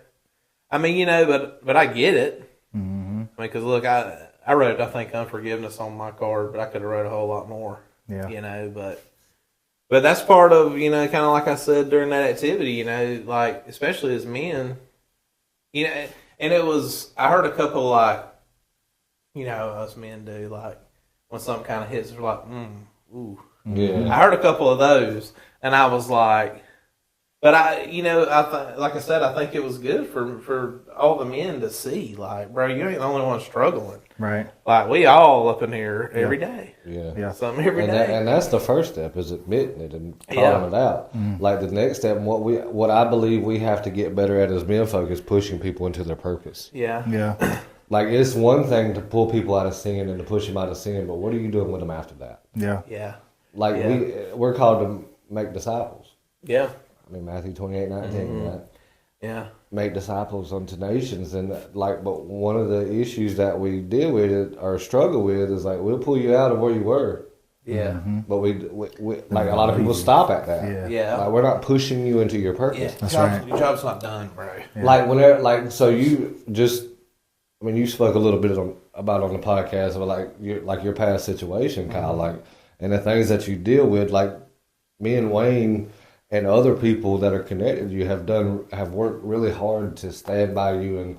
I mean, you know, but I get it. Mm-hmm. I mean, because look, I wrote, I think, unforgiveness on my card, but I could have wrote a whole lot more. Yeah. You know, but that's part of, you know, kind of like I said during that activity, you know, like, especially as men, you know, and it was, I heard a couple, like, you know, us men do, like, when something kind of hits, we're like, ooh. Yeah. I heard a couple of those, and I was like, but I, you know, like I said, I think it was good for all the men to see, like, bro, you ain't the only one struggling. Right. Like, we all up in here every day. Yeah. Yeah. Something every day. And that's the first step, is admitting it and calling it out. Like the next step, and what I believe we have to get better at as men folk is pushing people into their purpose. Yeah. Yeah. Like, it's one thing to pull people out of sin and to push them out of sin, but what are you doing with them after that? Yeah. Yeah. Like, we're called to make disciples. Yeah. I mean, Matthew 28:19, right? Yeah. Make disciples unto nations. And, like, but one of the issues that we deal with or struggle with is, like, we'll pull you out of where you were. Yeah. But we like, a lot of people stop at that. Yeah. Yeah. Like, we're not pushing you into your purpose. Yeah. That's right. Your job's not done, bro. Like, whenever, like, so you just, I mean, you spoke a little bit about on the podcast about your past situation, Kyle, like, and the things that you deal with. Like, me and Wayne and other people that are connected, you have worked really hard to stand by you and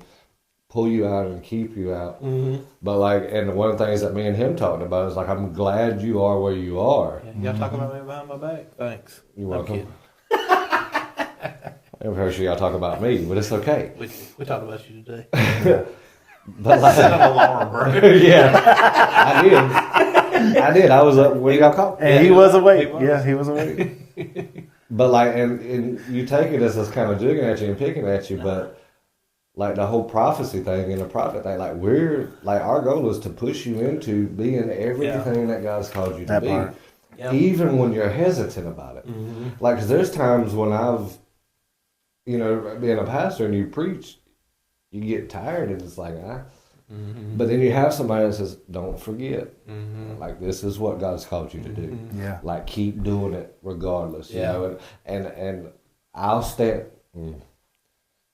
pull you out and keep you out. Mm-hmm. But, like, and one of the things that me and him talked about is, like, I'm glad you are where you are. Yeah, y'all talking about me behind my back? Thanks. You're welcome. I never heard y'all talk about me, but it's okay. We talked about you today. But, like, Set an alarm, bro. yeah, I did. I was up when y'all called. And he was awake. Yeah, he was awake. But, like, and you take it as us kind of jigging at you and picking at you, but, like, the whole prophecy thing and the prophet thing, like, our goal is to push you into being everything that God's called you to That be. part. Yep. Even when you're hesitant about it. Mm-hmm. Like, 'cause there's times when I've, you know, being a pastor and you preach, you get tired and it's like, But then you have somebody that says, don't forget. Mm-hmm. Like, this is what God's called you to do. Yeah. Like, keep doing it regardless. Yeah. You know? And I'll stand.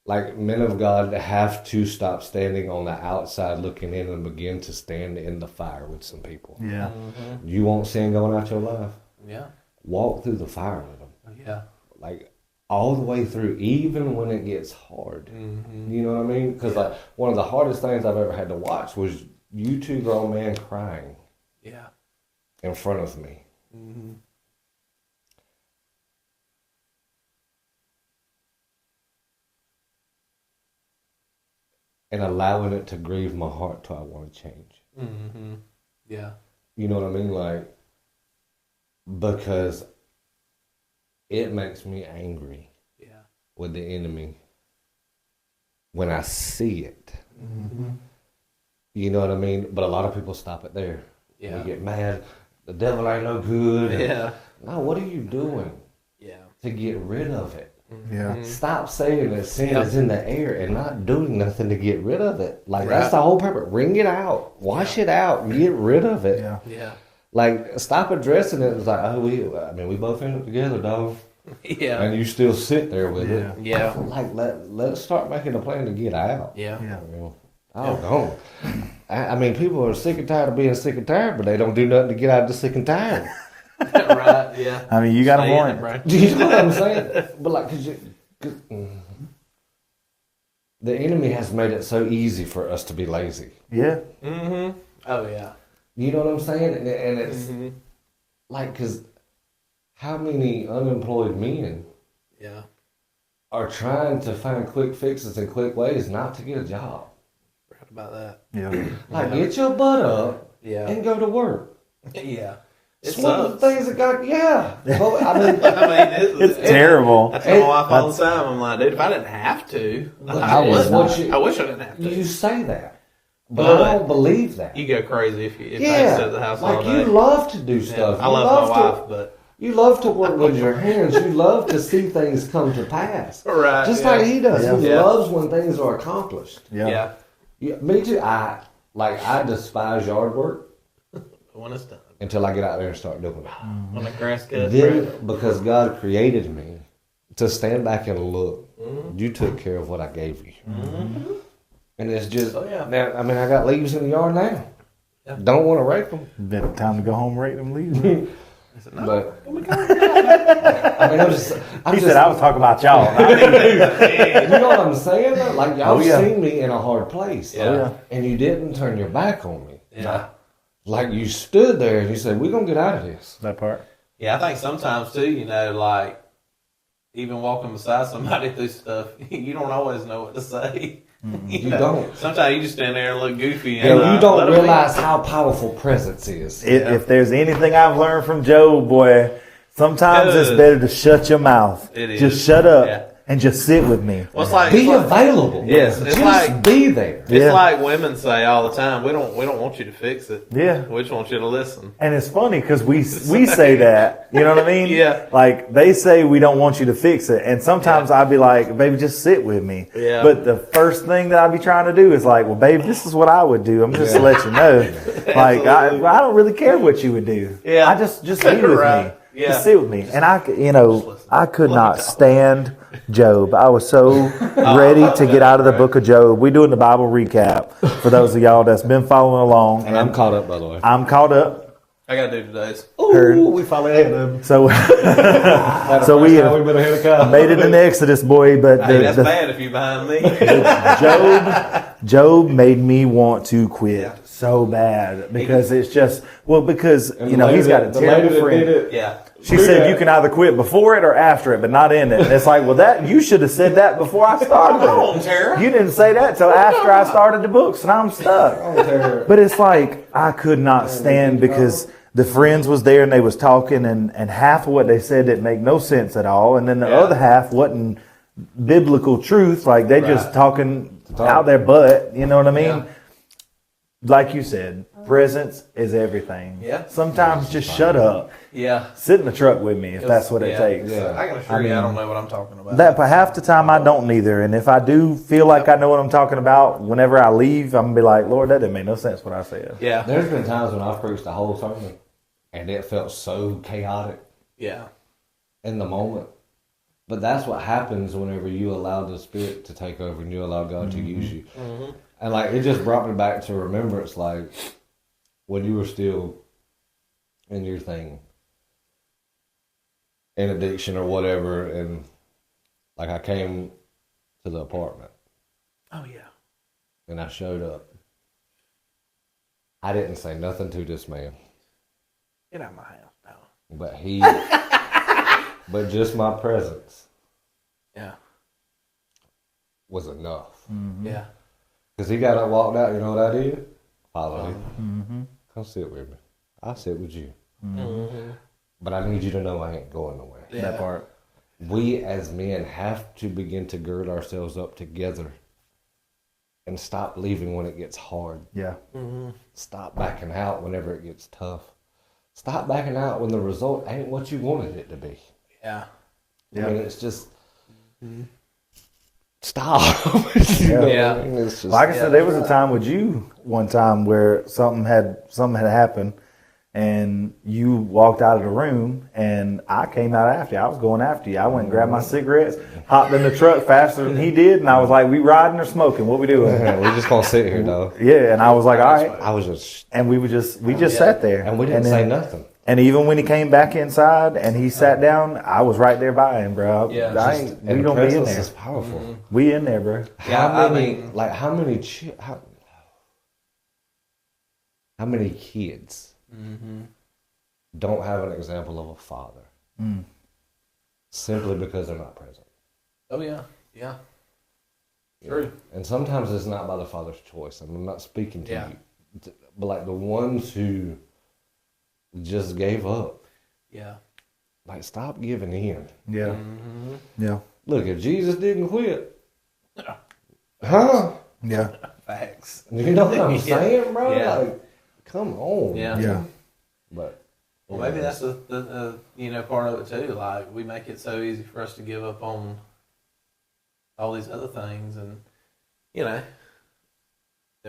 Like, men of God have to stop standing on the outside looking in and begin to stand in the fire with some people. Yeah. Mm-hmm. You want sin going out your life? Yeah. Walk through the fire with them. Yeah. Like, all the way through, even when it gets hard. Mm-hmm. You know what I mean? Because, like, one of the hardest things I've ever had to watch was you two grown men crying. Yeah. In front of me. Mm-hmm. And allowing it to grieve my heart till I want to change. Mm-hmm. Yeah. You know what I mean? Like, because it makes me angry with the enemy when I see it. Mm-hmm. You know what I mean? But a lot of people stop it there. Yeah. We get mad. The devil ain't no good. Yeah. No, what are you doing? Yeah. To get rid of it. Yeah. Stop saying that sin is in the air and not doing nothing to get rid of it. Like, that's the whole purpose. Wring it out. Wash it out. Get rid of it. Yeah. Yeah. Like, stop addressing it. It's like, oh, we both end up together, dog. Yeah. And you still sit there with it. Yeah. Like, let's start making a plan to get out. Yeah. Yeah. Don't. I mean, people are sick and tired of being sick and tired, but they don't do nothing to get out of the sick and tired. Right. Yeah. I mean, you got a point. Right. Do you know what I'm saying? But, like, cause the enemy has made it so easy for us to be lazy. Yeah. Mm-hmm. Oh yeah. You know what I'm saying? And it's like, because how many unemployed men are trying to find quick fixes and quick ways not to get a job? Forgot about that. Yeah. Like, get your butt up and go to work. Yeah. It's one of the things that got, Well, I mean, It's terrible. I tell my wife all the time, I'm like, dude, if I didn't have to, I wish I didn't have to. You say that, but I don't believe that. You go crazy if they sit at the house all day. You love to do stuff. I love my wife, but you love to work with your hands. You love to see things come to pass. Right. Just like he does. Yeah. He loves when things are accomplished. Yeah. Me too. I despise yard work when it's done. until I get out there and start doing it. When the grass cuts. Then, because God created me to stand back and look, you took care of what I gave you. And it's just, now, I mean, I got leaves in the yard now. Yeah. Don't want to rake them. Been time to go home and rake them leaves. But I mean, I'm He just said I was talking about y'all. you know what I'm saying? Like y'all Oh, yeah. seen me in a hard place, Yeah. and you didn't turn your back on me. Yeah. Like you stood there and you said, "We're gonna get out of this." That part. Yeah, I think sometimes too, you know, like even walking beside somebody through stuff, you don't always know what to say. You don't. Sometimes you just stand there and look goofy. And like, you don't let 'em be. realize how powerful presence is. If there's anything I've learned from Joe, boy, sometimes it's Good. better to shut your mouth. It is. Just shut up Yeah. and just sit with me. Well, it's like, Be available. Yes, it's just like- be there. it's Yeah. like women say all the time, we don't want you to fix it. Yeah. We just want you to listen. And it's funny because we say that, you know what I mean? Yeah. Like they say we don't want you to fix it, and sometimes I'd be like, "Baby, just sit with me." Yeah. But the first thing that I'd be trying to do is like, "Well, babe, this is what I would do. I'm just to let you know. Like I don't really care what you would do. Yeah. I just be with Right. me. Yeah. Just sit with me." And listen. I could not stand Job. I was so ready to get out of the book of Job. We're doing the Bible recap for those of y'all that's been following along. And I'm caught up, by the way. I'm caught up. I got to do today's. Heard. we finally had them. So, so we We've been ahead of Kyle. made it in Exodus, boy. But Hey, that's bad if you're behind me. Job made me want to quit so bad because it's just because And the he's lady got a that- the lady terrible that friend. did it, Yeah. She said you can either quit before it or after it, but not in it. And it's like, well, that you should have said that before I started Come on, it. Tara. You didn't say that till after I started the books, and I'm stuck. But it's like I could not stand because the friends was there and they was talking, and half of what they said didn't make no sense at all, and then the other half wasn't biblical truth. Like they just talking out their butt. You know what I mean? Yeah. Like you said, presence is everything. Yeah. Sometimes just shut up. Yeah. Sit in the truck with me if that's what it takes. Yeah. I can assure you, I don't know what I'm talking about. That for half the time I don't neither. And if I do feel like I know what I'm talking about, whenever I leave, I'm gonna be like, Lord, that didn't make no sense what I said. Yeah. There's been times when I've preached the whole sermon, and it felt so chaotic Yeah. in the moment. But that's what happens whenever you allow the Spirit to take over and you allow God to use you. And like it just brought me back to remembrance, like when you were still in your thing, in addiction or whatever, and like I came to the apartment Oh, yeah. and I showed up. I didn't say nothing to this man, Get out of my house now. but but just my presence Yeah. was enough. Yeah. Because he got up, walked out. You know what I did? Followed him. Come sit with me. I'll sit with you. But I need you to know I ain't going nowhere. Yeah. That part. We as men have to begin to gird ourselves up together and stop leaving when it gets hard. Yeah. Stop backing out whenever it gets tough. Stop backing out when the result ain't what you wanted it to be. Yeah. I mean, it's just stop. Yeah. It's just, Like I said, there was a time with you one time where something had happened, and you walked out of the room, and I came out after you. I was going after you. I went and grabbed my cigarettes, hopped in the truck faster than he did, and I was like, "We riding or smoking? What we doing?" we're just gonna sit here, though. Yeah, and I was like, "All right," I was just, and we just sat there, and we didn't then- say nothing. And even when he came back inside and he sat down, I was right there by him, bro. Yeah, And we the gonna be in presence there. is powerful. We in there, bro. Yeah, How I many, mean- like, how many kids don't have an example of a father simply because they're not present? Oh, yeah. Yeah. True. And sometimes it's not by the father's choice. I'm not speaking to Yeah. you, but like the ones who just gave up, Yeah. like, stop giving in. Yeah, yeah, Look, if Jesus didn't quit, huh? yeah, Facts. You know what I'm Yeah. saying, bro? Yeah. Like, come on. Yeah. yeah. But Well, maybe that's the part of it too. Like we make it so easy for us to give up on all these other things, and then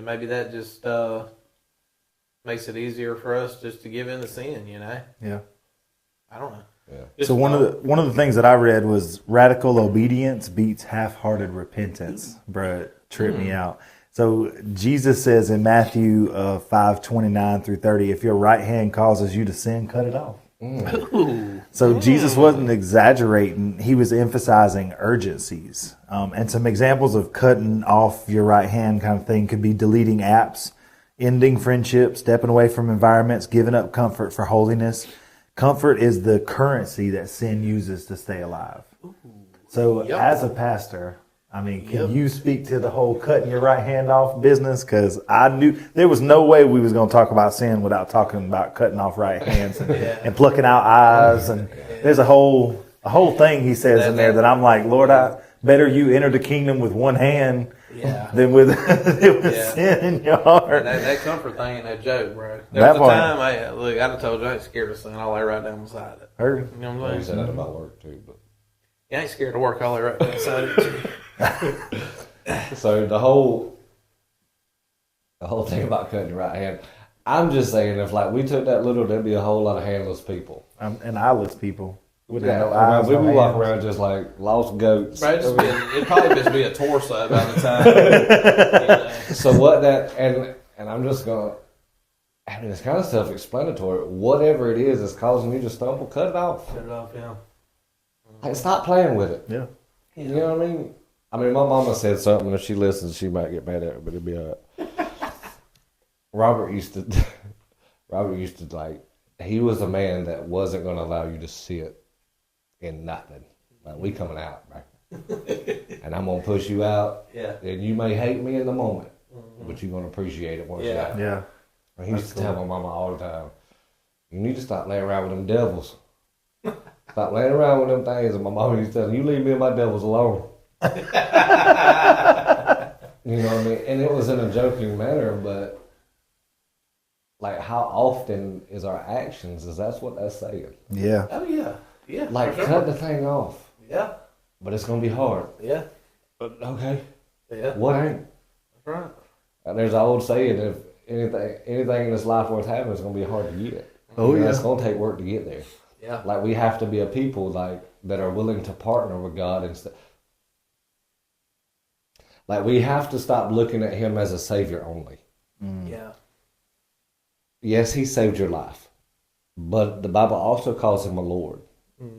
maybe that just makes it easier for us just to give in to sin. Yeah. I don't know. Just So one of the things that I read was radical obedience beats half-hearted repentance. Bro, it tripped me out. So Jesus says in Matthew 5:29-30, if your right hand causes you to sin, cut it off. So Jesus wasn't exaggerating; he was emphasizing urgencies. And some examples of cutting off your right hand kind of thing could be deleting apps, ending friendships, stepping away from environments, giving up comfort for holiness. Comfort is the currency that sin uses to stay alive. So as a pastor, I mean, can you speak to the whole cutting your right hand off business? Because I knew there was no way we was going to talk about sin without talking about cutting off right hands and plucking out eyes. And there's a whole thing he says in there that I'm like, Lord, I better you enter the kingdom with one hand than with sin in your heart. That comfort thing ain't no joke, bro. There was a time, I'd have told you I ain't scared of sin. I'll lay right down beside it. Heard. You know what I'm You saying? said that about work too, but You ain't scared of work. I'll lay right down beside it. so the whole thing about cutting your right hand, I'm just saying, if like we took that little, there'd be a whole lot of handless people. And eyeless people. We'd Yeah, have no eyes, we'd no be walking hands. around just like lost goats. Bro, it'd probably just be a torso by the time. You know? So what that and I'm just gonna. I mean, it's kind of self-explanatory. Whatever it is that's causing you to stumble, cut it off. Cut it off, yeah. Like, stop playing with it. Yeah. You know what I mean? I mean, my mama said something. If she listens, she might get mad at her, but it'll be all right. Robert used to like. He was a man that wasn't going to allow you to sit in nothing. Like, we coming out, bro. And I'm going to push you out. Yeah. And you may hate me in the moment, but you're going to appreciate it once you're out. Yeah. He used to tell my mama all the time, you need to stop laying around with them devils. Stop laying around with them things. And my mama used to tell me, you leave me and my devils alone. You know what I mean? And it was in a joking manner, but like, how often is our actions? Is that's what that's saying? Yeah. Oh, yeah. Yeah. Like, for sure. cut the thing off. Yeah. But it's going to be hard. Yeah. But okay. Yeah. What ain't? That's right. And there's an old saying, if anything in this life worth having is going to be hard to get. Oh, yeah. It's going to take work to get there. Yeah. Like, we have to be a people like that are willing to partner with God instead. Like, we have to stop looking at Him as a Savior only. Yeah. Yes, He saved your life, but the Bible also calls Him a Lord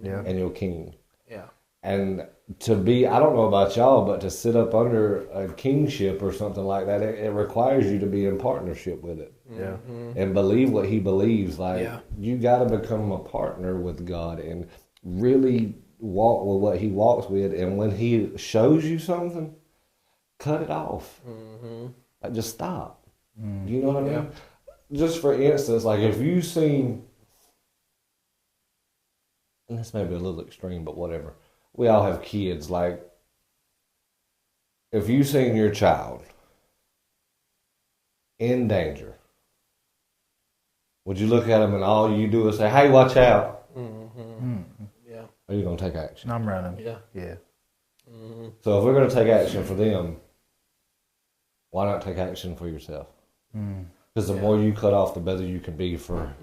Yeah. and your King. Yeah. And to be, I don't know about y'all, but to sit up under a kingship or something like that, it requires you to be in partnership with it. Yeah. And believe what He believes. Like, Yeah. you got to become a partner with God and really walk with what He walks with. And when He shows you something, cut it off. Like, just stop. You know what I mean? Just for instance, like, if you seen, and this may be a little extreme, but whatever. We all have kids. Like, if you seen your child in danger, would you look at them and all you do is say, hey, watch out? Yeah. Or are you going to take action? I'm running. Yeah. Yeah. So if we're going to take action for them, why not take action for yourself? Because the more you cut off, the better you can be for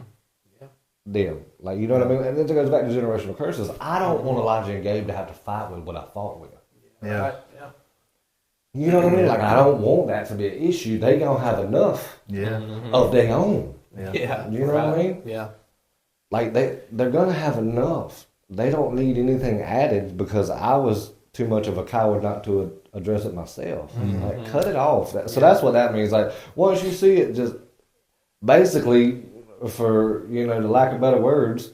them. Like, you know what I mean? And then it goes back to generational curses. I don't want Elijah and Gabe to have to fight with what I fought with. Yeah. Right. Yeah. You know what I mean? Like, I don't want that to be an issue. They going to have enough Yeah. of their own. Yeah. You know what I mean? Yeah. Like, they're going to have enough. They don't need anything added because I was too much of a coward not to address it myself. Like, cut it off. So that's what that means. Like, once you see it, just basically, for, you know, the lack of better words,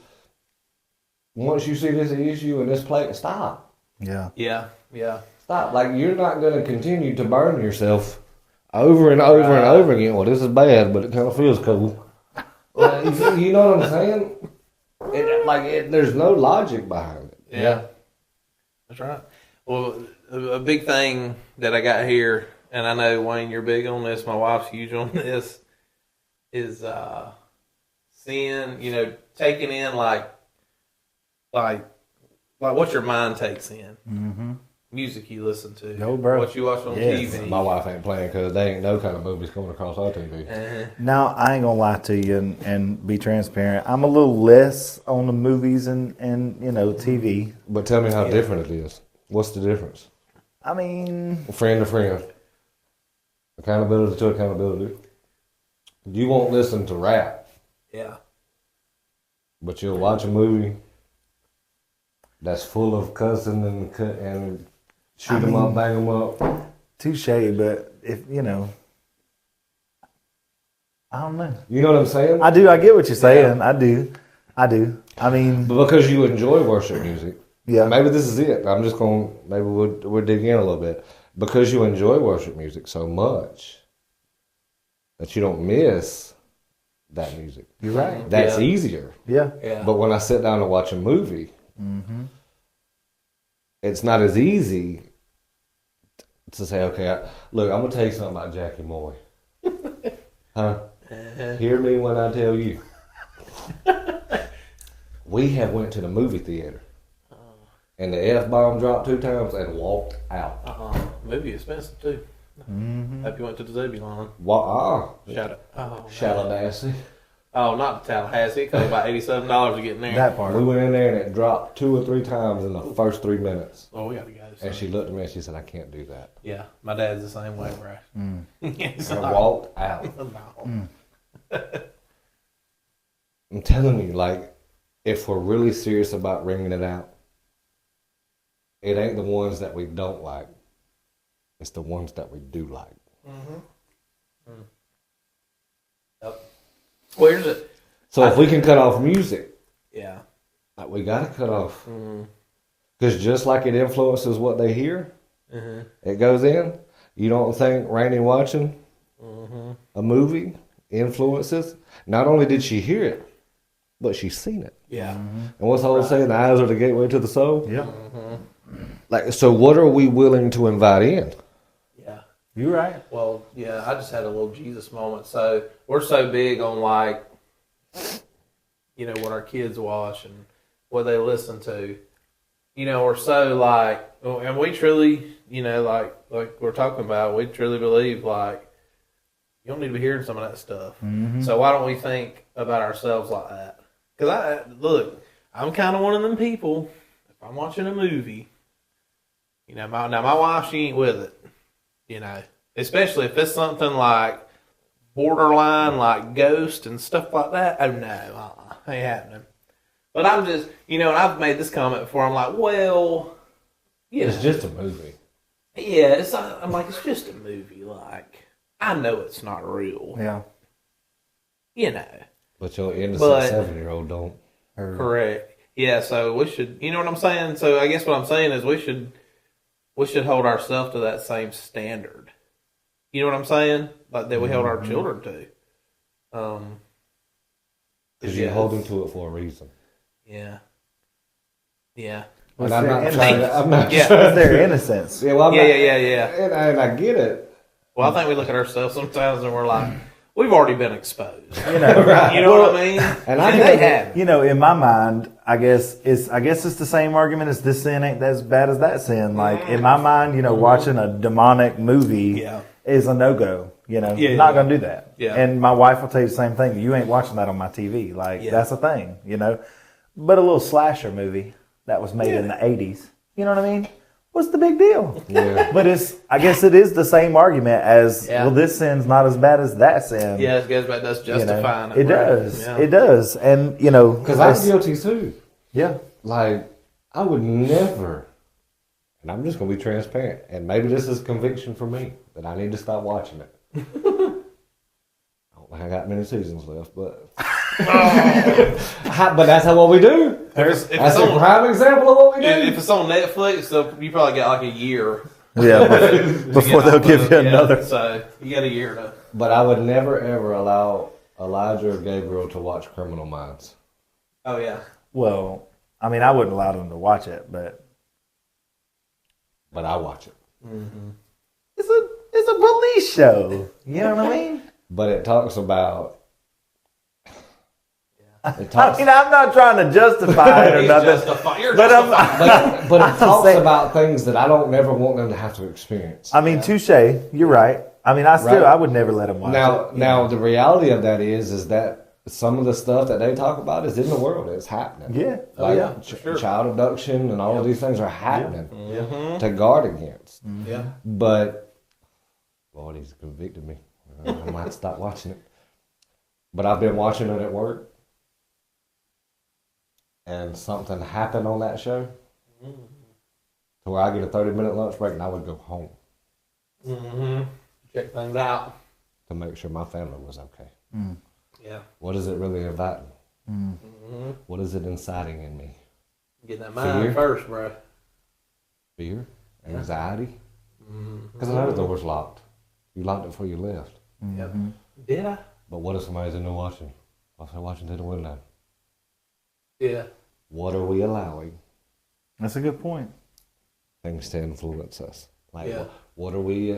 once you see this issue and this plate, stop. Yeah. Yeah. Yeah. Stop. Like, you're not going to continue to burn yourself over and over and over again. Well, this is bad, but it kind of feels cool. Like, you know what I'm saying? There's no logic behind it. Yeah. That's right. Well, a big thing that I got here, and I know, Wayne, you're big on this, my wife's huge on this, is sin, you know, taking in like what your mind takes in. music you listen to. No, bro. What you watch on Yes. TV. My wife ain't playing because they ain't no kind of movies coming across our TV. Now, I ain't gonna lie to you and be transparent. I'm a little less on the movies and TV. But tell me how different it is. What's the difference? I mean, Friend to friend. Accountability to accountability. You won't listen to rap, Yeah. but you'll watch a movie that's full of cussing and shoot 'em up, bang 'em up. touche, but if I don't know. You know what I'm saying? I do. I get what you're saying. I do. I mean, But because you enjoy worship music, yeah. maybe this is it. I'm just going. Maybe we'll dig in a little bit because you enjoy worship music so much that you don't miss that music. You're right. That's Yeah. easier. Yeah. Yeah. But when I sit down and watch a movie, it's not as easy to say, okay, look, I'm going to tell you something about Jackie Moy. Huh? Hear me when I tell you. We have went to the movie theater, and the F-bomb dropped 2 times and walked out. Movie expensive too. Hope you went to the Zebulon. Shout out. Oh, Shaladassie. oh, not to Tallahassee. It cost about $87 to get in there. That part. We went in there and it dropped 2 or 3 times in the first 3 minutes. Oh, we got to go. And she looked at me and she said, I can't do that. Yeah, my dad's the same way, bro. He's And like, walked out. no. I'm telling you, like, if we're really serious about ringing it out, it ain't the ones that we don't like. It's the ones that we do like. Yep. Well, here's it. So if we can cut off music, Yeah. like we got to cut off. Because just like it influences what they hear, it goes in. You don't think Rainey watching a movie influences? Not only did she hear it, but she's seen it. Yeah. And what's the old saying? The eyes are the gateway to the soul. Yeah. Like, so what are we willing to invite in? Yeah. You're right. Well, yeah, I just had a little Jesus moment. So we're so big on like, what our kids watch and what they listen to. We're so like, and we truly, like we're talking about, we truly believe like you don't need to be hearing some of that stuff. So why don't we think about ourselves like that? Because I'm kind of one of them people. If I'm watching a movie, my wife, she ain't with it. Especially if it's something like borderline, like Ghost and stuff like that. Oh no, ain't happening. But I'm just, and I've made this comment before. I'm like, well, It's just a movie. yeah, I'm like, it's just a movie. Like, I know it's not real. Yeah. But your innocent But- 7-year-old don't. Correct. Yeah, so we should, you know what I'm saying? So I guess what I'm saying is we should hold ourselves to that same standard. You know what I'm saying? Like that we held our children to. Because you hold them to it for a reason. Yeah. Yeah. And I'm not trying to, I'm not Yeah. trying It's their innocence. Yeah, well, I'm Yeah, not- yeah. And I get it. Well, I think we look at ourselves sometimes and we're like, we've already been exposed. You know, You know what I mean? And I And get they it. have. in my mind, I guess it's the same argument as this sin ain't as bad as that sin. Like in my mind, watching a demonic movie Yeah. is a no go. Yeah, not gonna do that. Yeah. And my wife will tell you the same thing. You ain't watching that on my TV. Like Yeah. that's a thing. But a little slasher movie that was made in the '80s. You know what I mean? What's the big deal? Yeah. But I guess it is the same argument as Yeah. well. This sin's not as bad as that sin. Yeah, it goes back to us justifying It right? does. Yeah. It does. And Because I'm guilty too. Yeah. Like, I would never, and I'm just going to be transparent, and maybe this is conviction for me, that I need to stop watching it. I don't think I got many seasons left, but but that's what we do. If That's it's a on- prime example of what we do. If it's on Netflix, you probably got like a year. Yeah. Before they'll give you another. So you got a year to. But I would never, ever allow Elijah or Gabriel to watch Criminal Minds. Oh yeah. Well, I mean, I wouldn't allow them to watch it, but But I watch it. it's a police show. You know what I mean? But it talks about It talks, I'm not trying to justify it or nothing. You're But I'm- justifying. but it talks saying- about things that I don't never want them to have to experience. I mean, touche. You're right. I mean, Right. I would never let them watch it. Now the reality of that is that some of the stuff that they talk about is in the world. It's happening. Yeah. Like yeah, for sure. child abduction and all of these things are happening Mm-hmm. to guard against. Yeah. But Lord, he's convicted me. I might have to stop watching it. But I've been watching it at work, and something happened on that show to where I get a 30-minute lunch break and I would go home Mm-hmm. Check things out. to make sure my family was okay. Yeah. What is it really inviting? Mm-hmm. What is it inciting in me? Get that mind Fear? first, bro. Fear? Anxiety? Mm-hmm. Because I know the door was locked. You locked it before you left. Yep. Did I? But what if somebody's in there watching? What if they're watching through the window? Yeah. What are we allowing That's a good point. things to influence us? Like, Yeah. what are we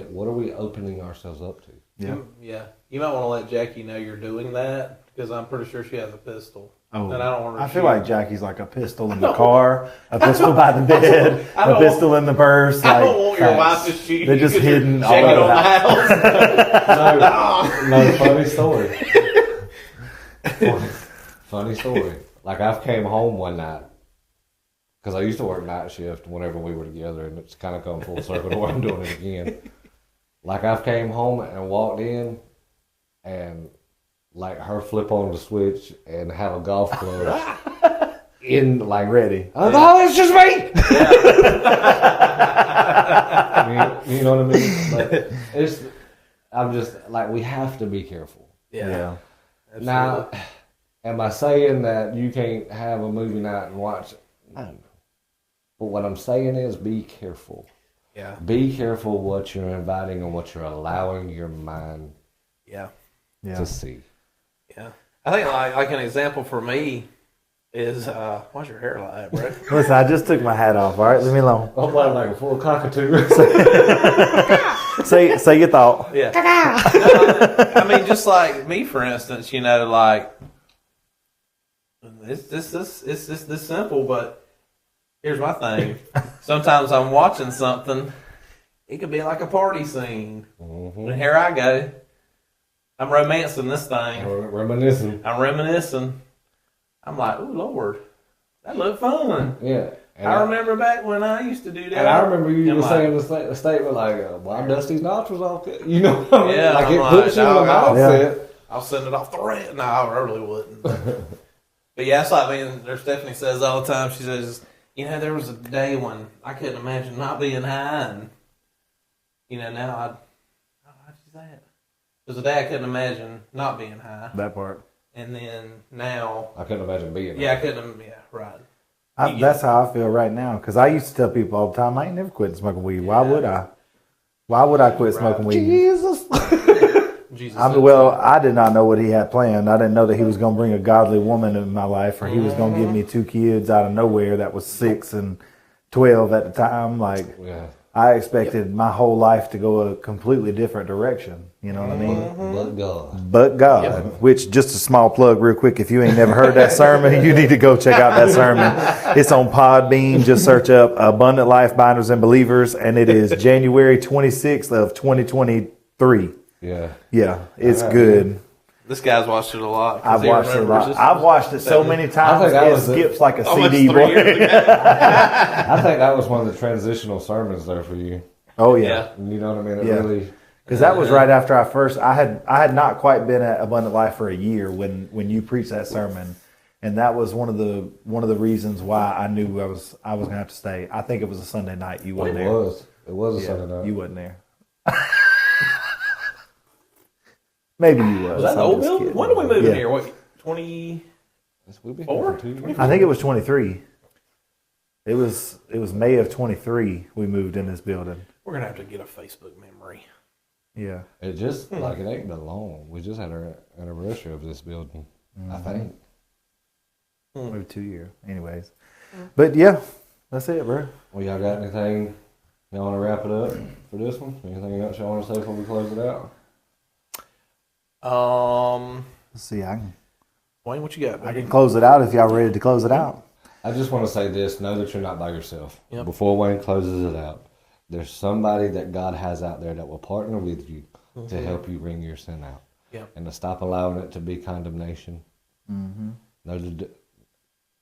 opening ourselves up to? Yeah. Yeah. You might want to let Jackie know you're doing that because I'm pretty sure she has a pistol. Oh, And I don't want her I to feel shoot. like Jackie's like a pistol in the car, a pistol by the bed, I a don't pistol in the purse. I like, don't want your facts. wife to shoot They're you just 'cause you're hidden all checking over on the the house. No, funny story. Funny story. Like I came home one night because I used to work night shift whenever we were together, and it's kind of come full circle to where I'm doing it again. Like I came home and walked in, and like her flip on the switch and have a golf club in like Ready. oh, it's just me. you know what I mean? Like, I'm just like we have to be careful. Yeah. Absolutely. Now, am I saying that you can't have a movie night and watch it? No. But what I'm saying is be careful. Yeah. Be careful what you're inviting and what you're allowing your mind Yeah. Yeah. to see. Yeah. I think like an example for me is why's your hair like that, bro? Listen, I just took my hat off. All right, leave me alone. I'm like a full cockatoo. Say your thought. Yeah. I mean, just like me, for instance, you know, like it's this simple, but here's my thing. Sometimes I'm watching something, it could be like a party scene, and here I go. I'm romancing this thing. Reminiscing. I'm reminiscing. I'm like, oh Lord, that looked fun. Yeah. And I remember back when I used to do that. And I remember you I'm were like, saying the statement like, "Why dust these nostrils off?" You know what I mean? Yeah, like I'm it like, puts you in the dog, mindset. I'll send it off the rant. No, I really wouldn't. But yeah, it's like, I mean, there's Stephanie says all the time, she says, you know, there was a day when I couldn't imagine not being high, and, you know, now how'd you say it? There was a day I couldn't imagine not being high, That part. and then now, I couldn't imagine being. yeah, I there. couldn't, yeah, right. That's how I feel right now. Because I used to tell people all the time, I ain't never quit smoking weed. Why would I? Why would I quit smoking weed? Jesus. Jesus I mean, well, I did not know what he had planned. I didn't know that he was going to bring a godly woman in my life, or he was going to give me 2 kids out of nowhere that was 6 and 12 at the time. Like, Yeah. I expected my whole life to go a completely different direction. You know what I mean? But God. But God, which, just a small plug real quick, if you ain't never heard that sermon, you need to go check out that sermon. It's on Podbean. Just search up Abundant Life Binders and Believers, and it is January 26th of 2023. Yeah. Yeah, it's good. This guy's watched it a lot. 'cause I've he watched it a remembers lot. this I've was watched it so many times, think that it was it. skips like a almost CD. 3 years boy. ago. I think that was one of the transitional sermons there for you. Oh, yeah. Yeah. You know what I mean? It Yeah. really. Because that was right after I had not quite been at Abundant Life for a year when you preached that sermon, and that was one of the reasons why I knew I was gonna have to stay. I think it was a Sunday night. You wasn't It there. was. It was a Yeah, Sunday night. you wasn't there. Maybe you was. Was that the I'm old just building? kidding. When did we move Yeah. in here? What, 20? We've been Four? here for 2 years. I think it was 23. It was May of 23 we moved in this building. We're going to have to get a Facebook memory. Yeah. It just like it ain't been long. We just had our anniversary of this building. I think. Maybe 2 years. Anyways. But yeah, that's it, bro. Well, y'all got anything? Y'all want to wrap it up for this one? Anything else y'all want to say before we close it out? Let's see. I can Wayne, what you got, I buddy? can close it out if y'all ready to close it out. I just want to say this: know that you're not by yourself. Yep. Before Wayne closes it out, there's somebody that God has out there that will partner with you to help you wring your sin out, and to stop allowing it to be condemnation. Know to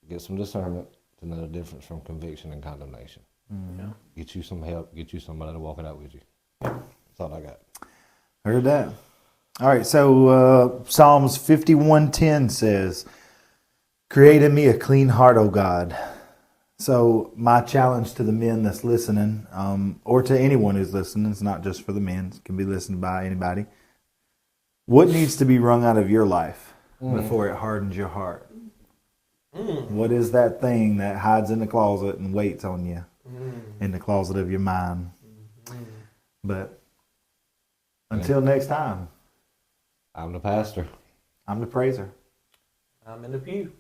get some discernment to know the difference from conviction and condemnation. Get you some help. Get you somebody to walk it out with you. That's all I got. Heard that. All right, so Psalms 51:10 says, "Create in me a clean heart, O God." So my challenge to the men that's listening, or to anyone who's listening, it's not just for the men, it can be listened by anybody. What needs to be wrung out of your life before it hardens your heart? What is that thing that hides in the closet and waits on you in the closet of your mind? But until next time, I'm the pastor. I'm the praiser. I'm in the pew.